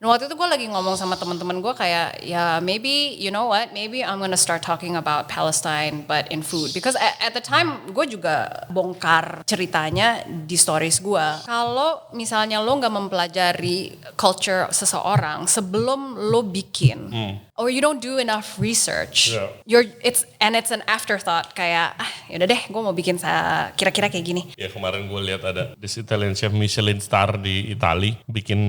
waktu itu gue lagi ngomong sama teman-teman gue kayak ya maybe you know what, maybe I'm gonna start talking about Palestine but in food because at the time gue juga bongkar ceritanya di stories gue. Kalau misalnya lo nggak mempelajari culture seseorang sebelum lo bikin, or you don't do enough research, it's an afterthought kayak yaudah deh gue mau bikin kira-kira kayak gini. Ya kemarin gue lihat ada this Italian chef Michelin star di Itali bikin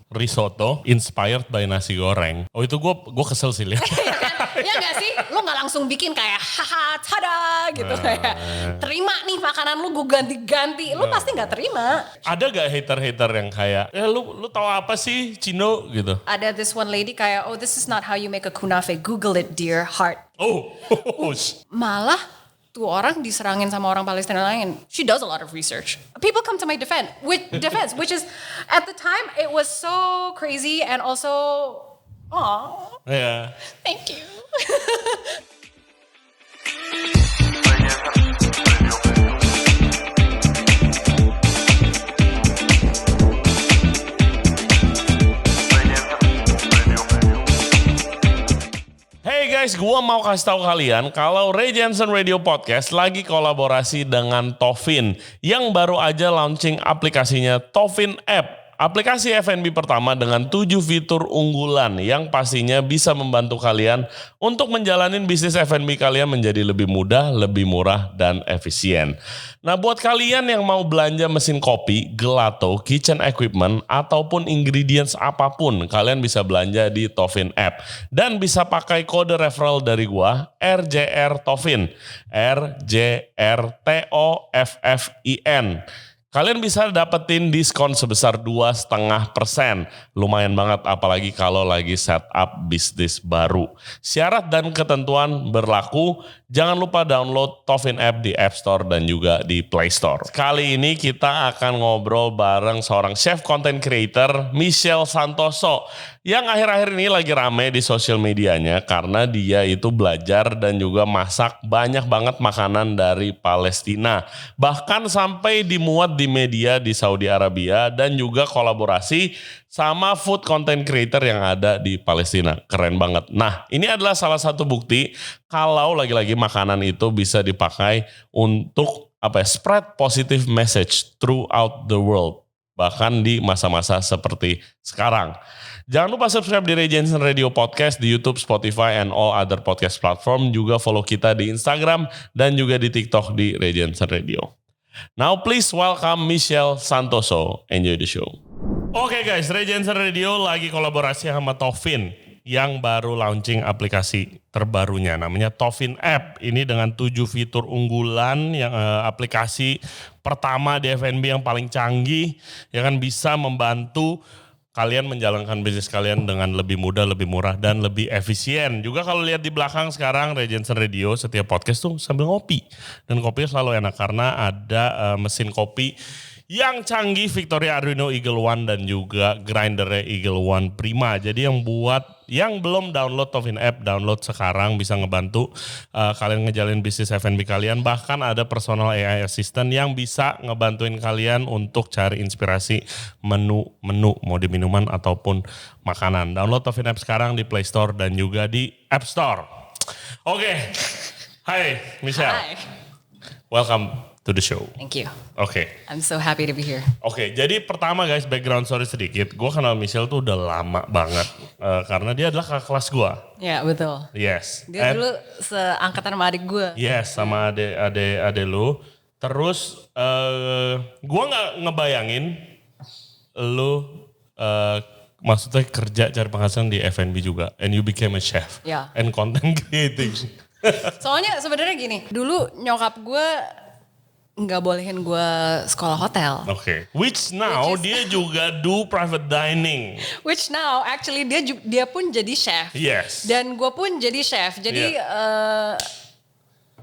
risotto inspired by nasi goreng. Oh itu gue kesel sih lihat. Ya gak sih? Lo gak langsung bikin kayak haha tada gitu kayak terima nih makanan lu gue ganti-ganti. Lo pasti gak terima. Ada gak hater-hater yang kayak lu tahu apa sih Cino gitu? Ada this one lady kayak oh this is not how you make a kunafe. Google it dear heart. Malah tuh orang diserangin sama orang Palestina lain. She does a lot of research. People come to my defense, which is at the time it was so crazy and also, thank you. Hey guys, gue mau kasih tahu kalian kalau Ray Jensen Radio Podcast lagi kolaborasi dengan Tofin yang baru aja launching aplikasinya Tofin App. Aplikasi F&B pertama dengan 7 fitur unggulan yang pastinya bisa membantu kalian untuk menjalanin bisnis F&B kalian menjadi lebih mudah, lebih murah, dan efisien. Nah buat kalian yang mau belanja mesin kopi, gelato, kitchen equipment, ataupun ingredients apapun, kalian bisa belanja di Tofin App. Dan bisa pakai kode referral dari gua, RJR Tofin, RJRTOFFIN. Kalian bisa dapetin diskon sebesar 2,5%. Lumayan banget apalagi kalau lagi setup bisnis baru. Syarat dan ketentuan berlaku. Jangan lupa download Tofin App di App Store dan juga di Play Store. Kali ini kita akan ngobrol bareng seorang chef content creator, Michelle Santoso. Yang akhir-akhir ini lagi rame di sosial medianya karena dia itu belajar dan juga masak banyak banget makanan dari Palestina. Bahkan sampai dimuat di media di Saudi Arabia dan juga kolaborasi sama food content creator yang ada di Palestina. Keren banget. Nah, ini adalah salah satu bukti kalau lagi-lagi makanan itu bisa dipakai untuk spread positive message throughout the world. Bahkan di masa-masa seperti sekarang. Jangan lupa subscribe di Ray Jensen Radio Podcast di YouTube, Spotify, and all other podcast platform. Juga follow kita di Instagram dan juga di TikTok di Ray Jensen Radio. Now please welcome Michelle Santoso. Enjoy the show. Oke guys, Ray Jensen Radio lagi kolaborasi sama Tofin yang baru launching aplikasi terbarunya namanya Tofin App. Ini dengan 7 fitur unggulan yang aplikasi pertama di F&B yang paling canggih yang kan bisa membantu kalian menjalankan bisnis kalian dengan lebih mudah, lebih murah, dan lebih efisien. Juga kalau lihat di belakang sekarang Ray Jensen Radio setiap podcast tuh sambil ngopi. Dan kopinya selalu enak karena ada mesin kopi yang canggih Victoria Arduino Eagle One dan juga grindernya Eagle One Prima. Jadi yang belum download Tofin App, download sekarang bisa ngebantu kalian ngejalin bisnis F&B kalian. Bahkan ada personal AI assistant yang bisa ngebantuin kalian untuk cari inspirasi menu mau di minuman ataupun makanan. Download Tofin App sekarang di Play Store dan juga di App Store. Oke. Hai Michelle. Hi. Welcome to the show. Thank you. Oke. I'm so happy to be here. Oke, jadi pertama guys, background story sedikit. Gue kenal Michelle tuh udah lama banget. Karena dia adalah kakak kelas gue. Ya betul. Yes. Dia dulu seangkatan sama adik gue. Yes, sama ade lu. Terus gue gak ngebayangin lu maksudnya kerja cari penghasilan di F&B juga. And you became a chef. Yeah. And content creating. Soalnya sebenarnya gini, dulu nyokap gue nggak bolehin gue sekolah hotel. Oke. Which now dia juga do private dining. Which now actually dia pun jadi chef. Yes. Dan gue pun jadi chef. Jadi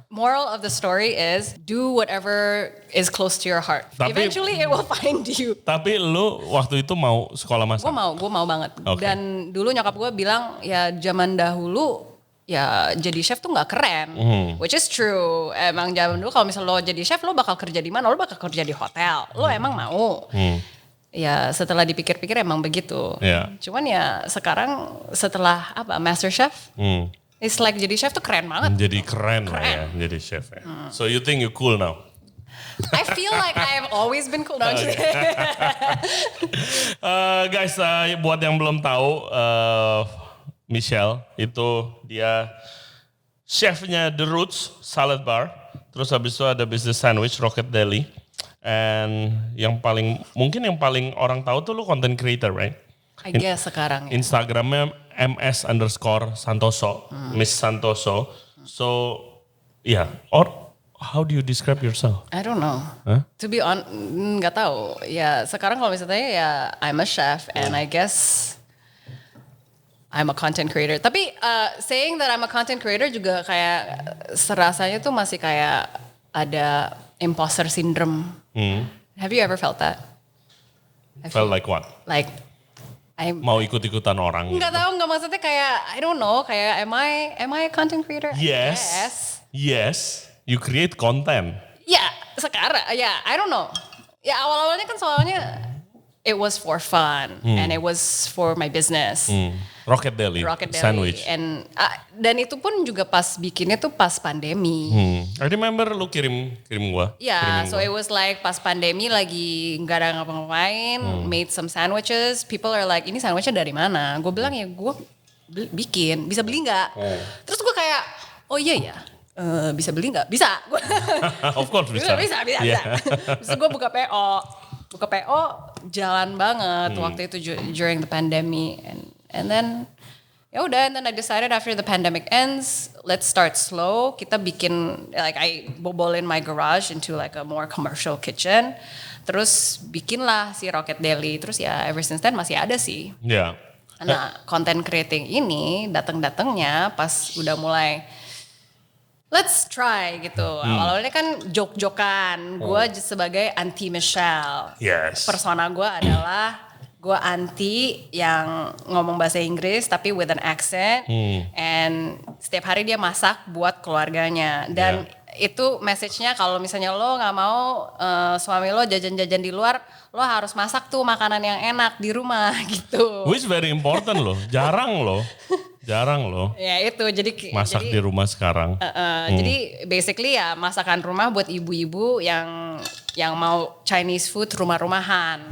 moral of the story is do whatever is close to your heart. Eventually it will find you. Tapi lu waktu itu mau sekolah masak? Gue mau banget. Okay. Dan dulu nyokap gue bilang ya zaman dahulu ya jadi chef tuh gak keren. Which is true. Emang zaman dulu kalau misalnya lo jadi chef lo bakal kerja di mana? Lo bakal kerja di hotel. Lo emang mau. ya setelah dipikir-pikir emang begitu. Iya. Cuman ya sekarang setelah Master Chef, it's like jadi chef tuh keren banget. Jadi keren lah ya, jadi chef ya. So you think you cool now? I feel like I've always been cool. No, just Guys, buat yang belum tahu, Michelle itu dia chefnya The Roots Salad Bar. Terus habis itu ada bisnis sandwich Rocket Deli. And mungkin yang paling orang tahu tuh lu content creator, right? I guess sekarang ya. Instagramnya ms_santoso, Miss Santoso. So, yeah, or how do you describe yourself? I don't know. Huh? To be honest, nggak tahu. Ya sekarang kalau misalnya ya I'm a chef and I guess I'm a content creator. Tapi saying that I'm a content creator juga kayak serasanya tuh masih kayak ada imposter syndrome. Have you ever felt that? Felt like what? Like Mau ikut-ikutan orang? nggak Gitu. tahu, nggak maksudnya kayak I don't know, kayak am I a content creator? Yes. Yes. You create content. Ya sekarang ya I don't know. Ya awal-awalnya kan soalnya it was for fun and it was for my business. Rocket Deli. Sandwich. And dan itu pun juga pas bikinnya tuh pas pandemi. I remember lu kirim gua. Yeah, kirimin so gua. it was like pas pandemi lagi nggak ada ngapa-ngapain, made some sandwiches. People are like, ini sandwichnya dari mana? Gue bilang ya gue bikin, bisa beli nggak? Terus gue kayak, oh iya ya, bisa beli nggak? Bisa. Of course bisa. Bisa. Yeah. Terus gue buka PO jalan banget waktu itu during the pandemic and then ya udah, and then I decided after the pandemic ends, let's start slow. Kita bikin, like I bobolin my garage into like a more commercial kitchen. Terus bikinlah si Rocket Deli. Terus ya ever since then masih ada sih. Yeah. Nah, content creating ini datang-datangnya pas udah mulai let's try gitu. Awalnya kan jok-jokan. Gue sebagai anti Michelle. Yes. Persona gue adalah gue anti yang ngomong bahasa Inggris tapi with an accent. And setiap hari dia masak buat keluarganya. Dan itu message-nya kalau misalnya lo gak mau suami lo jajan-jajan di luar, lo harus masak tuh makanan yang enak di rumah gitu. Which very important loh. Jarang loh. Ya itu jadi Masak di rumah sekarang. Jadi basically ya masakan rumah buat ibu-ibu yang mau Chinese food rumah-rumahan.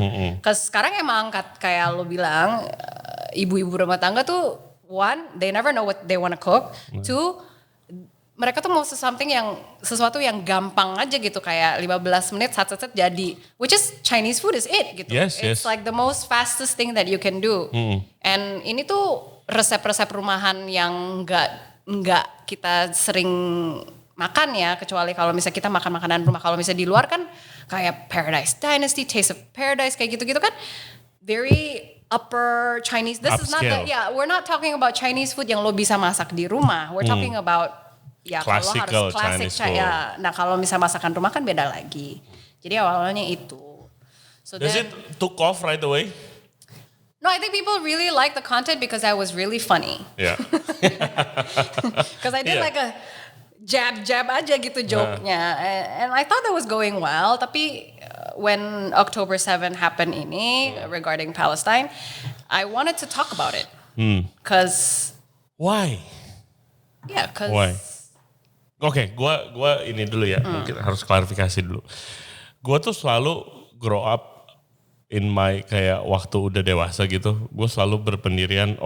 Sekarang emang kayak lo bilang ibu-ibu rumah tangga tuh one, they never know what they wanna cook. Two, mereka tuh mau sesuatu yang gampang aja gitu, kayak 15 menit sat jadi. Which is Chinese food is it gitu. It's like the most fastest thing that you can do. And ini tuh resep-resep rumahan yang nggak kita sering makan ya, kecuali kalau misalnya kita makan makanan rumah. Kalau misalnya di luar kan kayak Paradise Dynasty, Taste of Paradise kayak gitu-gitu kan very upper Chinese. This is not we're not talking about Chinese food yang lo bisa masak di rumah. We're talking about kalau harus classic ya. Nah, kalau misalnya masakan rumah kan beda lagi. Jadi awalnya itu. So Does it took off right away? No, I think people really like the content because I was really funny. Yeah. Because I did like a jab aja gitu joke-nya. And I thought that was going well. Tapi when October 7 happened ini regarding Palestine, I wanted to talk about it. Because Why? Yeah, because Why? Oke, gua ini dulu ya. Mungkin harus klarifikasi dulu. Gua tuh selalu grow up in my kayak waktu udah dewasa gitu, gue selalu berpendirian,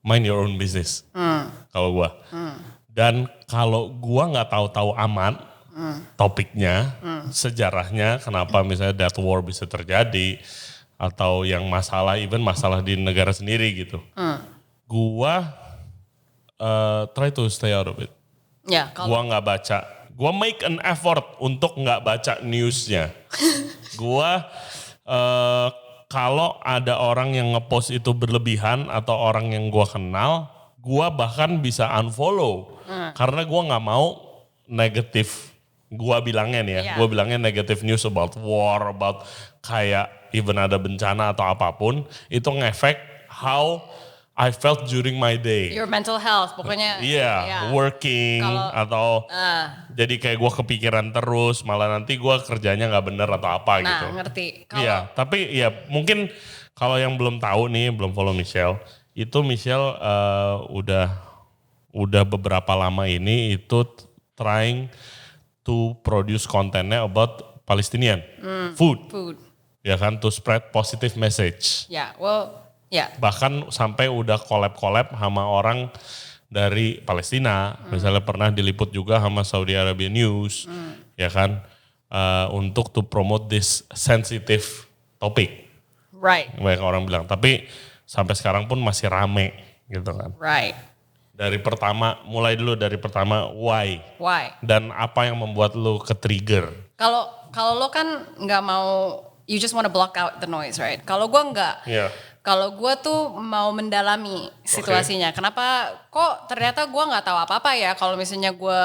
mind your own business. Kalau gue. Dan kalau gue nggak tahu-tahu amat topiknya, sejarahnya, kenapa misalnya that war bisa terjadi, atau yang masalah di negara sendiri gitu. Gue try to stay out of it. Ya, Gue nggak baca. Gue make an effort untuk nggak baca newsnya. Gue kalau ada orang yang ngepost itu berlebihan atau orang yang gue kenal, gue bahkan bisa unfollow. Karena gue gak mau negatif, gue bilangnya nih ya, gue bilangnya negative news about war, about kayak even ada bencana atau apapun, itu ngefek how I felt during my day. Your mental health, pokoknya. Iya, working atau jadi kayak gue kepikiran terus, malah nanti gue kerjanya nggak bener atau apa gitu. Nah, ngerti. Iya, tapi ya mungkin kalau yang belum tahu nih, belum follow Michelle, itu Michelle udah beberapa lama ini itu trying to produce kontennya about Palestinian food. Ya kan, to spread positive message. Ya, well. Ya. Bahkan sampai udah collab sama orang dari Palestina. Misalnya pernah diliput juga sama Saudi Arabia News. Ya kan. Untuk to promote this sensitive topic. Right. Banyak orang bilang. Tapi sampai sekarang pun masih rame gitu kan. Right. Mulai dulu dari pertama why? Why? Dan apa yang membuat lu ke-trigger? Kalau lo kan nggak mau, you just want to block out the noise, right? Kalau gue nggak. Yeah. Kalau gue tuh mau mendalami situasinya. Kenapa kok ternyata gue nggak tahu apa-apa ya? Kalau misalnya gue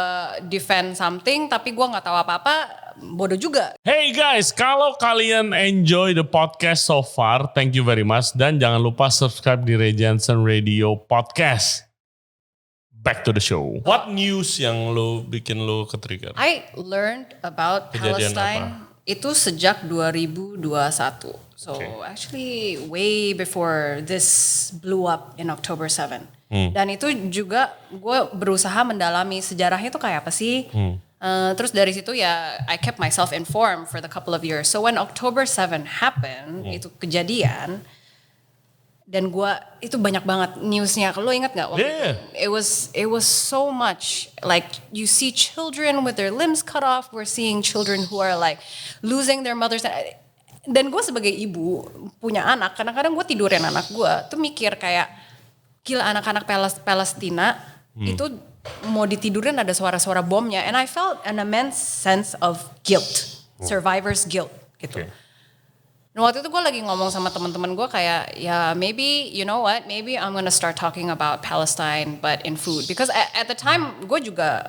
defend something tapi gue nggak tahu apa-apa, bodoh juga. Hey guys, kalau kalian enjoy the podcast so far, thank you very much. Dan jangan lupa subscribe di Ray Jensen Radio Podcast. Back to the show. What news yang bikin lu ke-trigger? I learned about Kejadian Palestine itu sejak 2021. So actually way before this blew up in October 7. Dan itu juga gue berusaha mendalami sejarahnya itu kayak apa sih. Terus dari situ ya I kept myself informed for the couple of years. So when October 7 happened, itu kejadian. Dan gue itu banyak banget newsnya. Lo ingat gak? It was so much. Like you see children with their limbs cut off. We're seeing children who are like losing their mothers. Dan gue sebagai ibu punya anak, kadang-kadang gue tidurin anak gue tuh mikir kayak gila anak-anak Palestina itu mau ditidurin ada suara-suara bomnya, and I felt an immense sense of guilt, survivor's guilt gitu. Nah waktu itu gue lagi ngomong sama teman-teman gue kayak ya maybe you know what, maybe I'm gonna start talking about Palestine but in food, because at the time gue juga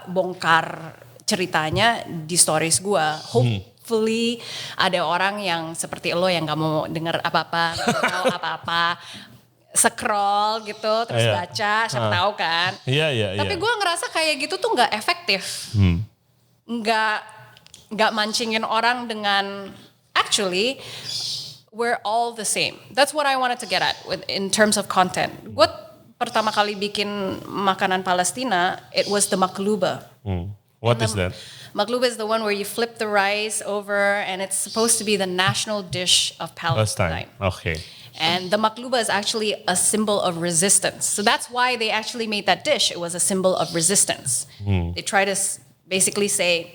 bongkar ceritanya di stories gue. Hopefully ada orang yang seperti lo yang gak mau denger apa-apa, gak mau tahu apa-apa, scroll gitu terus baca, siapa tahu kan. Iya. Tapi gue ngerasa kayak gitu tuh gak efektif. Gak mancingin orang dengan actually we're all the same. That's what I wanted to get at in terms of content. Gue pertama kali bikin makanan Palestina, it was the makluba. What is that? Makluba is the one where you flip the rice over and it's supposed to be the national dish of Palestine. Okay. And the makluba is actually a symbol of resistance. So that's why they actually made that dish. It was a symbol of resistance. They try to basically say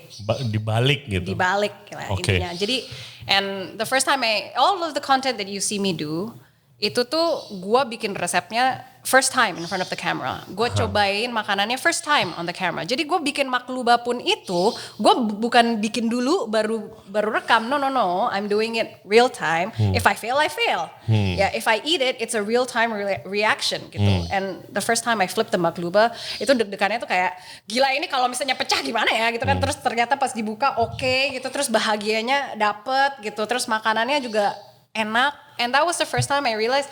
dibalik gitu. Dibalik intinya. Jadi and the first time all of the content that you see me do itu tuh gue bikin resepnya first time in front of the camera. Gue cobain makanannya first time on the camera. Jadi gue bikin makluba pun itu, gue bukan bikin dulu baru rekam. No. I'm doing it real time. If I fail, I fail. Yeah, if I eat it, it's a real time reaction gitu. And the first time I flipped the makluba, itu deg-degannya tuh kayak gila ini kalau misalnya pecah gimana ya gitu kan. Terus ternyata pas dibuka oke gitu. Terus bahagianya dapet gitu. Terus makanannya juga enak. And that was the first time I realized,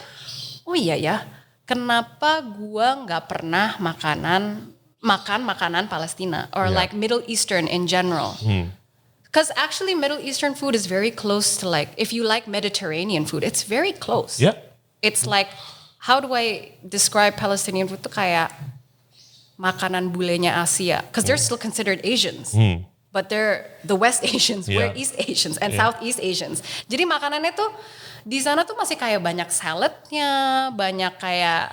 oh iya ya, kenapa gua nggak pernah makan makanan Palestina or like Middle Eastern in general? Because actually Middle Eastern food is very close to like, if you like Mediterranean food, it's very close. Yeah. It's like, how do I describe Palestinian food? Itu kayak makanan bulenya Asia, because they're still considered Asians. But they're the West Asians, we're East Asians and Southeast Asians. Jadi makanannya tuh di sana tuh masih kayak banyak saladnya, banyak kayak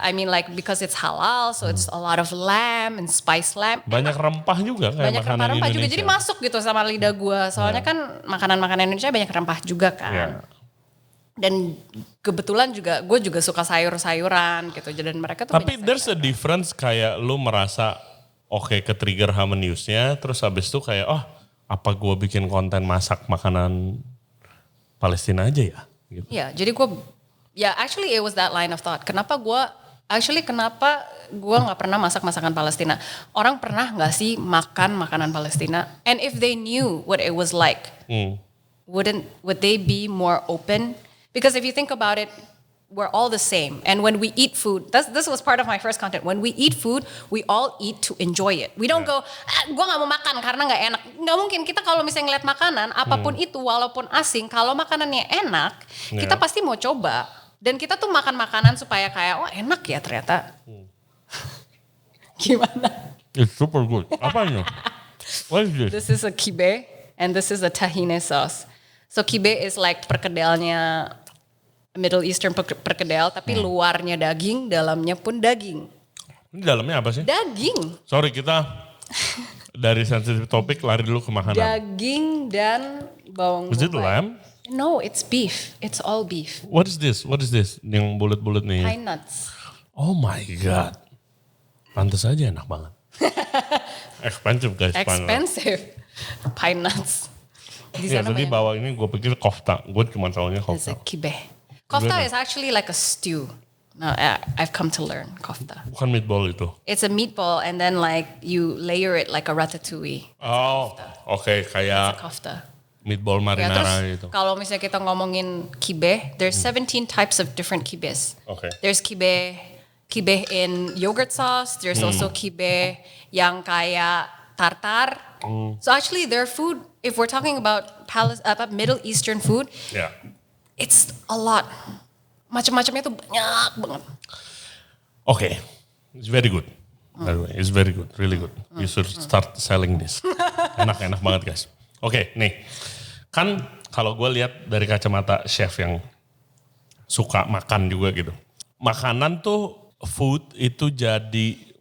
because it's halal, so it's a lot of lamb and spiced lamb. Banyak rempah juga kayak banyak makanan rempah Indonesia. juga, jadi masuk gitu sama lidah gue. Soalnya kan makanan-makanan Indonesia banyak rempah juga kan. Dan kebetulan juga gue juga suka sayur-sayuran gitu. Dan mereka tuh tapi there's a difference kayak lu merasa ke-trigger sama newsnya, terus habis itu kayak apa gue bikin konten masak makanan Palestina aja ya? Gitu. Ya, jadi gue, actually it was that line of thought. Kenapa gue nggak pernah masak masakan Palestina? Orang pernah nggak sih makan makanan Palestina? And if they knew what it was like, would they be more open? Because if you think about it, we're all the same. And when we eat food, this was part of my first content. When we eat food, we all eat to enjoy it. We don't go, gue gak mau makan karena gak enak. Gak mungkin, kita kalau misalnya ngeliat makanan, apapun itu, walaupun asing, kalau makanannya enak, kita pasti mau coba. Dan kita tuh makan makanan supaya kayak, oh enak ya ternyata. Gimana? It's super good. Apa ini? What is this? This is a kibe, and this is a tahine sauce. So kibe is like perkedelnya Middle Eastern perkedel, tapi luarnya daging, dalamnya pun daging. Ini dalamnya apa sih? Daging. Sorry, kita dari sensitive topik lari dulu ke makanan. Daging dan bawang Is it bombay. lamb? No, it's beef. It's all beef. What is this? What is this? Yang bulat-bulat nih. Pine nuts. Oh my god. Pantes aja enak banget. Expensive guys. Expensive. Pine nuts. Di Ya, sana tadi banyak. bawa ini gue pikir kofta. Gue cuma tahunya It's a kofta. kibe. Kofta Gimana? is actually like a stew. No, I've come to learn kofta. Bukan meatball itu. It's a meatball and then like you layer it like a ratatouille. Oh, oke. Kayak Kofta. meatball Ya, marinara terus itu. kalau misalnya kita ngomongin kibe, there's 17 types of different kibes. Oke. There's kibe in yogurt sauce. There's also kibe yang kayak tartar. So actually their food, if we're talking about Middle Eastern food, Ya. it's a lot. Macam-macamnya tuh banyak banget. Oke. It's very good. By the way, it's very good. Really good. You should start selling this. Enak banget guys. Oke, nih. Kan kalau gue lihat dari kacamata chef yang suka makan juga gitu. Makanan tuh food itu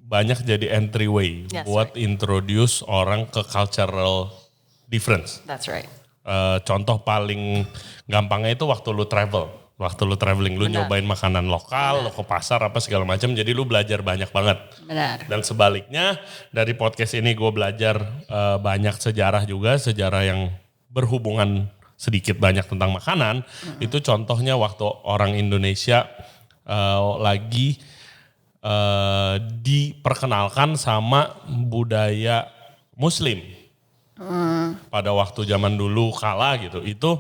banyak jadi entryway Yes, buat introduce orang ke cultural difference. That's right. Contoh paling gampangnya itu waktu lu travel. Waktu lu traveling, lu Benar. nyobain makanan lokal, lu ke pasar apa segala macam, jadi lu belajar banyak banget. Benar. Dan sebaliknya dari podcast ini gue belajar banyak sejarah juga, sejarah yang berhubungan sedikit banyak tentang makanan. Itu contohnya waktu orang Indonesia lagi diperkenalkan sama budaya Muslim. Pada waktu zaman dulu kala gitu, itu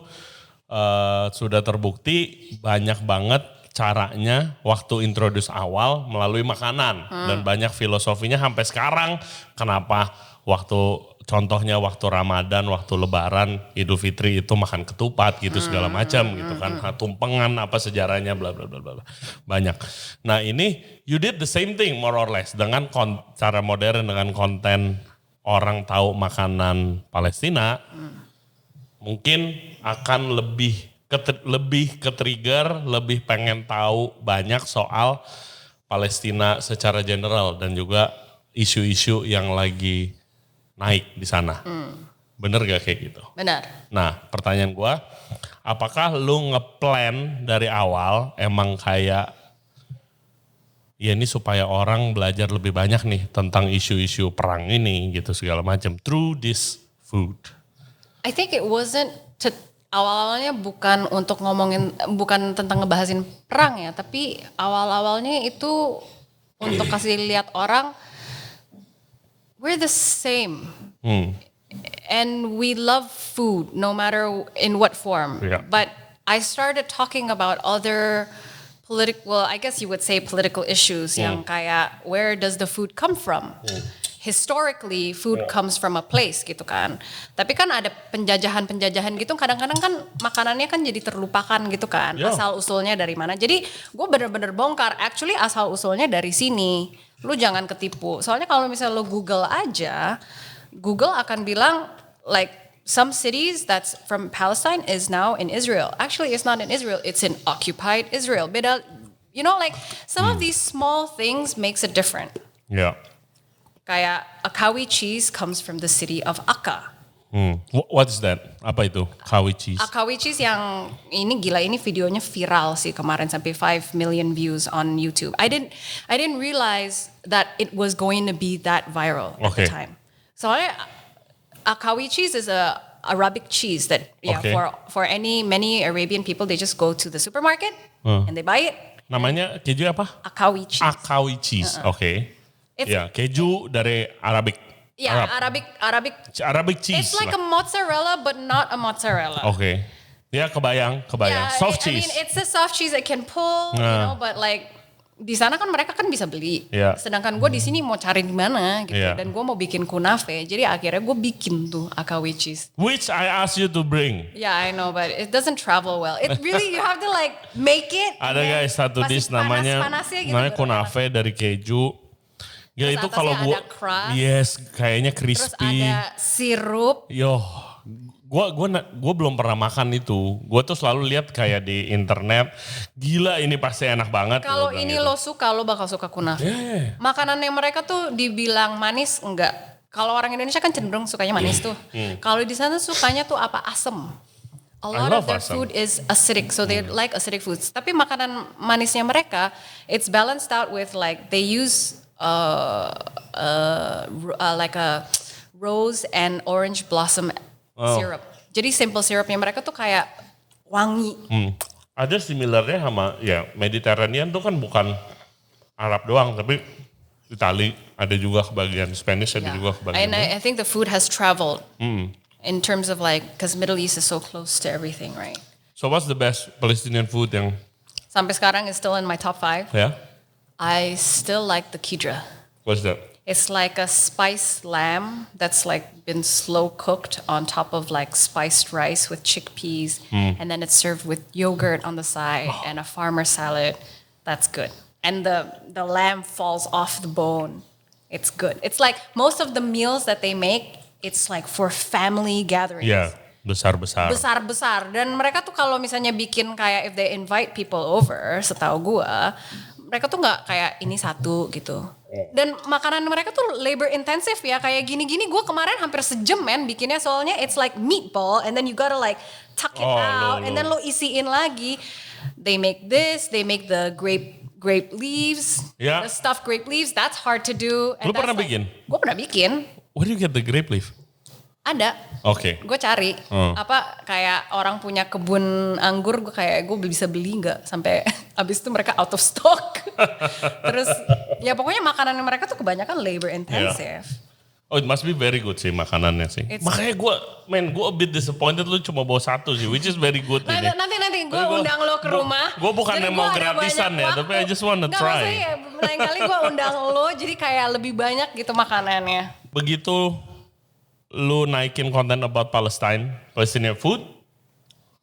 sudah terbukti banyak banget caranya waktu introduce awal melalui makanan. Dan banyak filosofinya sampai sekarang. Kenapa contohnya waktu Ramadan, waktu Lebaran, Idul Fitri itu makan ketupat gitu segala macam gitu kan. Tumpengan apa sejarahnya bla bla bla bla. Banyak. Nah ini you did the same thing more or less dengan cara modern, dengan konten orang tahu makanan Palestina. Mungkin akan lebih ke-trigger, lebih pengen tahu banyak soal Palestina secara general dan juga isu-isu yang lagi naik di sana. Bener gak kayak gitu? Benar. Nah pertanyaan gua, apakah lu ngeplan dari awal emang kayak ya ini supaya orang belajar lebih banyak nih tentang isu-isu perang ini gitu segala macam through this food? I think it wasn't awal-awalnya bukan untuk bukan tentang ngebahasin perang ya, tapi awal-awalnya itu untuk kasih lihat orang we're the same. And we love food no matter in what form. Yeah. But I started talking about other I guess you would say political issues yang kayak where does the food come from? Historically food comes from a place gitu kan. Tapi kan ada penjajahan gitu kadang-kadang kan makanannya kan jadi terlupakan gitu kan. Yeah. Asal usulnya dari mana. Jadi gue bener-bener bongkar actually asal usulnya dari sini. Lu jangan ketipu. Soalnya kalau misalnya lu Google aja, Google akan bilang like some cities that's from Palestine is now in Israel. Actually it's not in Israel, it's in occupied Israel. Beda, you know like some of these small things makes it different. Ya. Kayak Akawi cheese comes from the city of Akka. What is that? Apa itu? Kawi cheese. Akawi cheese yang ini gila, ini videonya viral sih kemarin sampai 5 million views on YouTube. I didn't realize that it was going to be that viral at the Okay. time. Soalnya Akawi cheese is a Arabic cheese that Okay. for many Arabian people they just go to the supermarket and they buy it. Namanya keju apa? Akawi cheese. Akawi cheese. Oke. It's- Ya, keju dari Arabic. Yeah, Arab. Arabic. Arabic cheese. It's like a mozzarella but not a mozzarella. Oke. Ya kebayang. Yeah, Soft I mean, cheese. it's a soft cheese that can pull, but like di sana kan mereka kan bisa beli. Yeah. Sedangkan gue di sini mau cari di mana gitu. Yeah. Dan gue mau bikin kunafe. Jadi akhirnya gue bikin tuh akawé cheese. Which I asked you to bring. Yeah, I know, but it doesn't travel well. It really, you have to like make it. Ada and guys satu masih dish namanya panas-panasnya gitu, namanya baru enak. kunafe dari keju. Ya Terus itu atasnya kalau ada crust. yes kayaknya Terus crispy. ada sirup. Yo, gua belum pernah makan itu. Gua tuh selalu lihat kayak di internet. Gila ini pasti enak banget. Kalau gua bilang ini gitu. lo suka, lo bakal suka kunafe. Yeah. Makanannya mereka tuh dibilang manis, enggak. Kalau orang Indonesia kan cenderung sukanya manis tuh. Kalau di sana sukanya tuh apa? Asem. A lot love of their asam. food is acidic, so they like acidic foods. Tapi makanan manisnya mereka, it's balanced out with like they use like a rose and orange blossom syrup. Jadi simple syrupnya mereka tuh kayak wangi. Ada similarnya sama ya Mediterranean tuh kan bukan Arab doang tapi Itali ada juga kebagian Spanish ada juga kebagian. And I think the food has traveled in terms of like, because Middle East is so close to everything, right? So what's the best Palestinian food yang Sampai sekarang is still in my top 5. ya? I still like the kidra. What's that? It's like a spiced lamb that's like been slow cooked on top of like spiced rice with chickpeas, and then it's served with yogurt on the side and a farmer salad. That's good. And the lamb falls off the bone. It's good. It's like most of the meals that they make, it's like for family gatherings. Ya, besar-besar. Besar-besar. Dan mereka tuh kalau misalnya bikin kayak if they invite people over, setahu gua, mereka tuh nggak kayak ini satu gitu. Dan makanan mereka tuh labor intensive ya, kayak gini-gini gue kemarin hampir sejam men bikinnya soalnya it's like meatball and then you gotta like tuck it out and then lo isiin lagi. They make this, they make the grape leaves, Yeah. the stuffed grape leaves, that's hard to do. Lu pernah bikin? Gue pernah bikin. Where do you get the grape leaf? Ada. Oke. Gue cari apa kayak orang punya kebun anggur, gue bisa beli nggak sampai abis itu mereka out of stock. Terus ya pokoknya makanan mereka tuh kebanyakan labor intensive. Oh, it must be very good sih makanannya sih. Makanya gue a bit disappointed lu cuma bawa satu sih, which is very good ini. Nanti gue undang lo ke rumah. Gue bukannya Jadi mau gua ada gratisan banyak ya, waktu. tapi I just wanna Nggak, try. maksudnya lain kali gue undang lo, jadi kayak lebih banyak gitu makanannya. Begitu lu naikin konten about Palestinian food,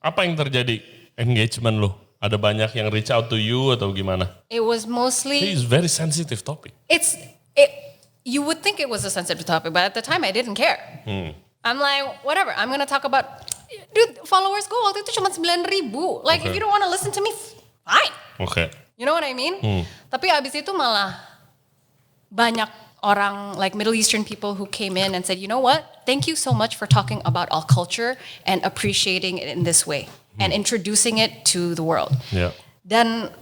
apa yang terjadi engagement lu? Ada banyak yang reach out to you atau gimana? It was mostly. It's very sensitive topic. You would think it was a sensitive topic, but at the time I didn't care. I'm like, whatever, I'm gonna talk about, dude, followers gue waktu itu cuma 9,000. Like, if you don't want to listen to me, fine. Oke. You know what I mean? Tapi abis itu malah banyak orang, like Middle Eastern people who came in and said, you know what? Thank you so much for talking about our culture and appreciating it in this way and introducing it to the world. Yeah. Dan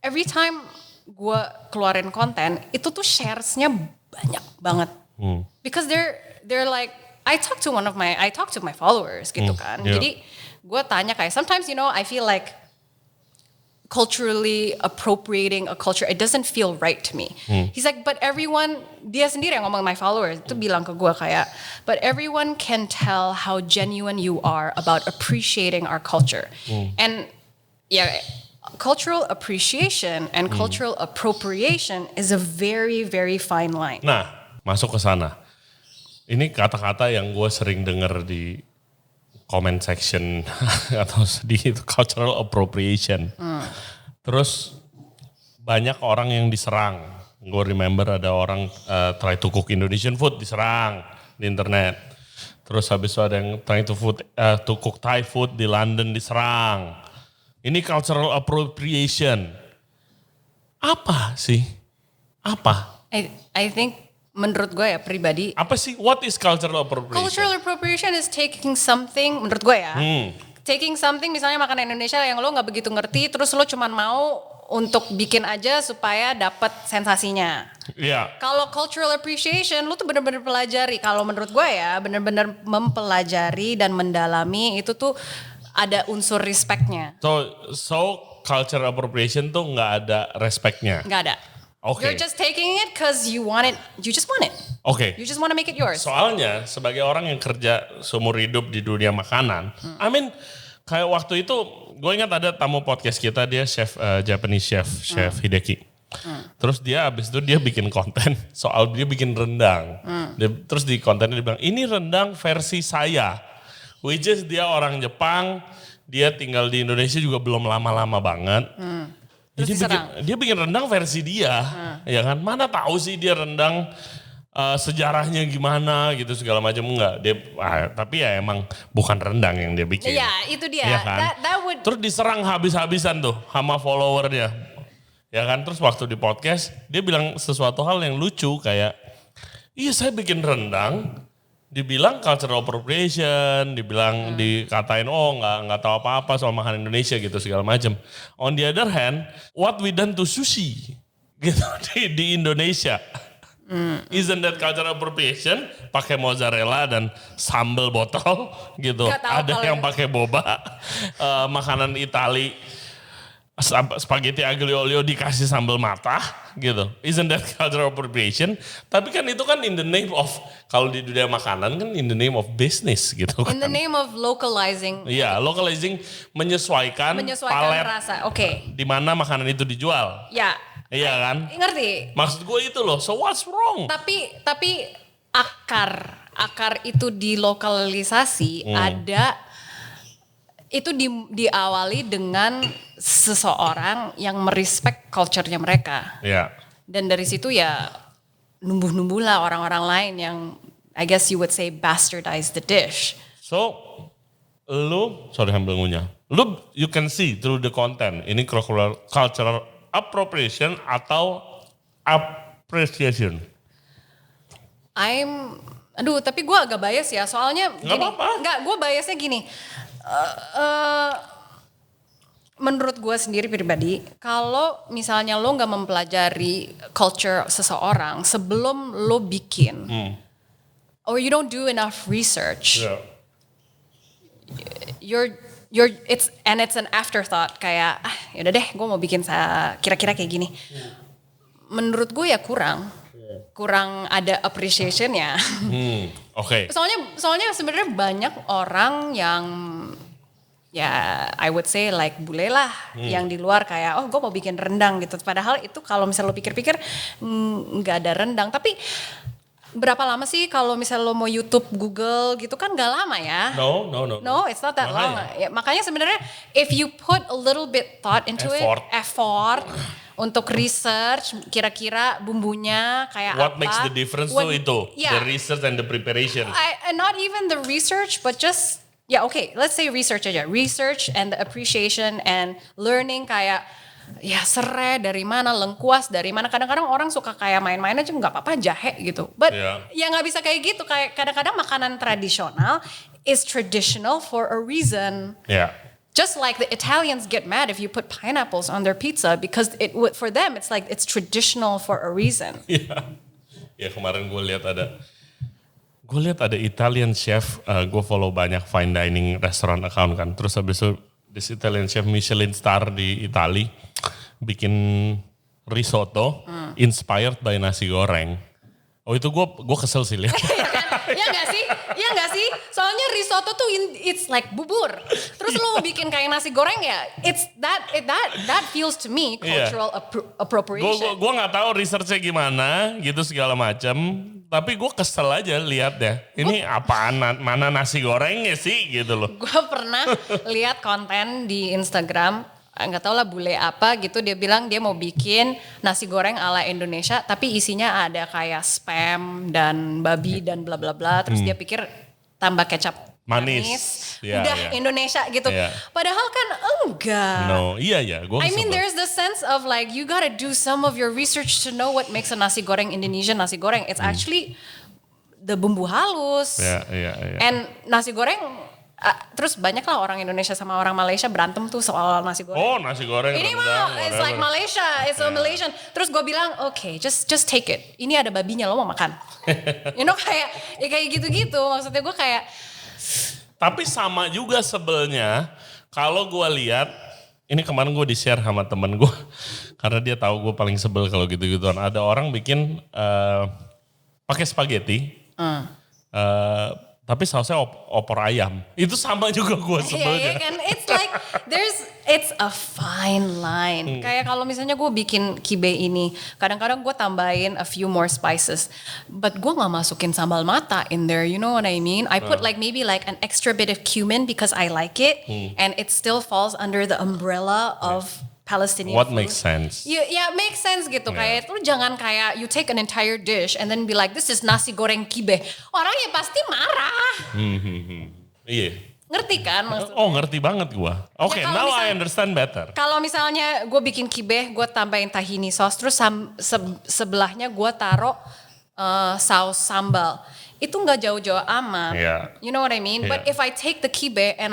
every time gue keluarin konten, itu tuh sharesnya banyak banget. Because they're like, I talk to my followers gitu kan. Yeah. Jadi gue tanya kayak, sometimes you know I feel like culturally appropriating a culture, it doesn't feel right to me. He's like, but everyone, dia sendiri yang ngomong my followers, itu bilang ke gue kayak, but everyone can tell how genuine you are about appreciating our culture. And yeah, cultural appreciation and cultural appropriation is a very, very fine line. Nah, masuk ke sana. Ini kata-kata yang gue sering denger di comment section atau di cultural appropriation. Terus banyak orang yang diserang. Gue remember ada orang try to cook Indonesian food diserang di internet. Terus habis itu ada yang try to cook Thai food di London diserang. Ini cultural appropriation. Apa sih? Apa? I think menurut gue ya pribadi, Apa sih? What is cultural appropriation? cultural appropriation is taking something, menurut gue ya, taking something misalnya makanan Indonesia yang lo nggak begitu ngerti, terus lo cuman mau untuk bikin aja supaya dapat sensasinya. Iya. Kalau cultural appreciation, lo tuh bener-bener pelajari. Kalau menurut gue ya, bener-bener mempelajari dan mendalami itu tuh ada unsur respectnya. So cultural appropriation tuh nggak ada respectnya. Nggak ada. Oke. You're just taking it because you want it. You just want it. Oke. You just want to make it yours. Soalnya sebagai orang yang kerja seumur hidup di dunia makanan, I mean Kayak waktu itu gue ingat ada tamu podcast kita, dia chef Japanese chef Hideki. Terus dia abis itu dia bikin konten soal dia bikin rendang. Terus di kontennya dia bilang ini rendang versi saya. Which is dia orang Jepang, dia tinggal di Indonesia juga belum lama-lama banget. Jadi dia bikin rendang versi dia, ya kan? Mana tahu sih dia rendang sejarahnya gimana gitu segala macam, enggak. Tapi ya emang bukan rendang yang dia bikin. Iya, itu dia. Ya kan? Terus diserang habis-habisan tuh sama followernya. Ya kan, terus waktu di podcast dia bilang sesuatu hal yang lucu kayak, iya saya bikin rendang, dibilang cultural appropriation, dibilang dikatain nggak tahu apa-apa soal makanan Indonesia gitu segala macam. On the other hand, what we done to sushi gitu di Indonesia, isn't that cultural appropriation? Pakai mozzarella dan sambal botol gitu. Ada yang pakai boba, makanan Itali. Spaghetti aglio olio dikasih sambal matah gitu. Isn't that cultural appropriation? Tapi kan itu kan in the name of, kalau di dunia makanan kan in the name of business gitu kan. In the name of localizing. Iya, localizing, menyesuaikan palet rasa. Oke. di mana makanan itu dijual. Ya. Iya kan? Ngerti. Maksud gue itu loh, so what's wrong? Tapi akar itu dilokalisasi ada. Itu diawali dengan seseorang yang merespek culture-nya mereka. Iya. Dan dari situ ya numbuh-numbuh lah orang-orang lain yang I guess you would say bastardize the dish. So, sorry sambil ngunyah. You can see through the content, ini cultural appropriation atau appreciation? Tapi gue agak bias ya, soalnya gini. Gak apa-apa. Enggak, gue biasnya gini. Menurut gue sendiri pribadi, kalau misalnya lo nggak mempelajari culture seseorang sebelum lo bikin, or you don't do enough research, it's an afterthought, kayak yaudah deh, gue mau bikin kira-kira kayak gini. Menurut gue ya kurang ada appreciation-nya. Oke. Soalnya sebenarnya banyak orang yang ya I would say like bule lah yang di luar kayak gue mau bikin rendang gitu. Padahal itu kalau misalnya lo pikir-pikir nggak ada rendang. Tapi berapa lama sih kalau misalnya lo mau YouTube, Google gitu kan nggak lama ya? No, it's not that long. Ya, makanya sebenarnya if you put a little bit thought into effort untuk research kira-kira bumbunya kayak what apa. What makes the difference tuh itu, the research and the preparation. And not even the research, but just, let's say research aja. Research and the appreciation and learning kayak, ya serai dari mana, lengkuas dari mana. Kadang-kadang orang suka kayak main-main aja nggak apa-apa jahe gitu. But ya nggak bisa kayak gitu. Kayak kadang-kadang makanan tradisional is traditional for a reason. Just like the Italians get mad if you put pineapples on their pizza because for them it's like it's traditional for a reason. Ya kemarin gue lihat ada Italian chef, gue follow banyak fine dining restaurant account kan. Terus habis itu this Italian chef Michelin star di Itali bikin risotto inspired by nasi goreng. Oh itu gue kesel sih lihat. Iya nggak sih? Soalnya risotto tuh it's like bubur. Terus lo mau bikin kayak nasi goreng ya, it's that feels to me cultural appropriation. Gue nggak tahu researchnya gimana gitu segala macam. Tapi gue kesel aja lihat deh. Ini apaan, mana nasi gorengnya sih gitu loh. Gue pernah lihat konten di Instagram. Nggak tahu lah bule apa gitu, dia bilang dia mau bikin nasi goreng ala Indonesia tapi isinya ada kayak spam dan babi dan bla bla bla, terus dia pikir tambah kecap manis udah Indonesia gitu. Padahal kan enggak. I mean there's the sense of like you gotta do some of your research to know what makes a nasi goreng Indonesian nasi goreng. It's actually the bumbu halus. And nasi goreng terus banyak lah orang Indonesia sama orang Malaysia berantem tuh soal nasi goreng. Oh nasi goreng. Ini mah it's like Malaysia, it's a Malaysian. Terus gue bilang okay, just take it. Ini ada babinya, lo mau makan. kayak gitu-gitu. Maksudnya gue kayak. Tapi sama juga sebelnya kalau gue lihat, ini kemarin gue di-share sama temen gue karena dia tahu gue paling sebel kalau gitu-gituan. Ada orang bikin pakai spaghetti. tapi sausnya opor ayam. Itu sama juga gue Iya sebelnya. kan, it's like it's a fine line. Kayak kalau misalnya gue bikin kibe ini, kadang-kadang gue tambahin a few more spices, but gue nggak masukin sambal mata in there. You know what I mean? I put like maybe like an extra bit of cumin because I like it, and it still falls under the umbrella of Palestinian What food. makes sense? Ya, make sense gitu. Kayak lu jangan kayak you take an entire dish and then be like this is nasi goreng kibe. Orang ya pasti marah. Iya. Ngerti kan maksudnya? Oh ngerti banget gue. Oke, Ya, kalau now I misalnya- understand better. Kalau misalnya gue bikin kibe, gue tambahin tahini sauce, terus sebelahnya gue taruh saus sambal. Itu nggak jauh-jauh amat. Yeah. You know what I mean? But Yeah. if I take the kibe and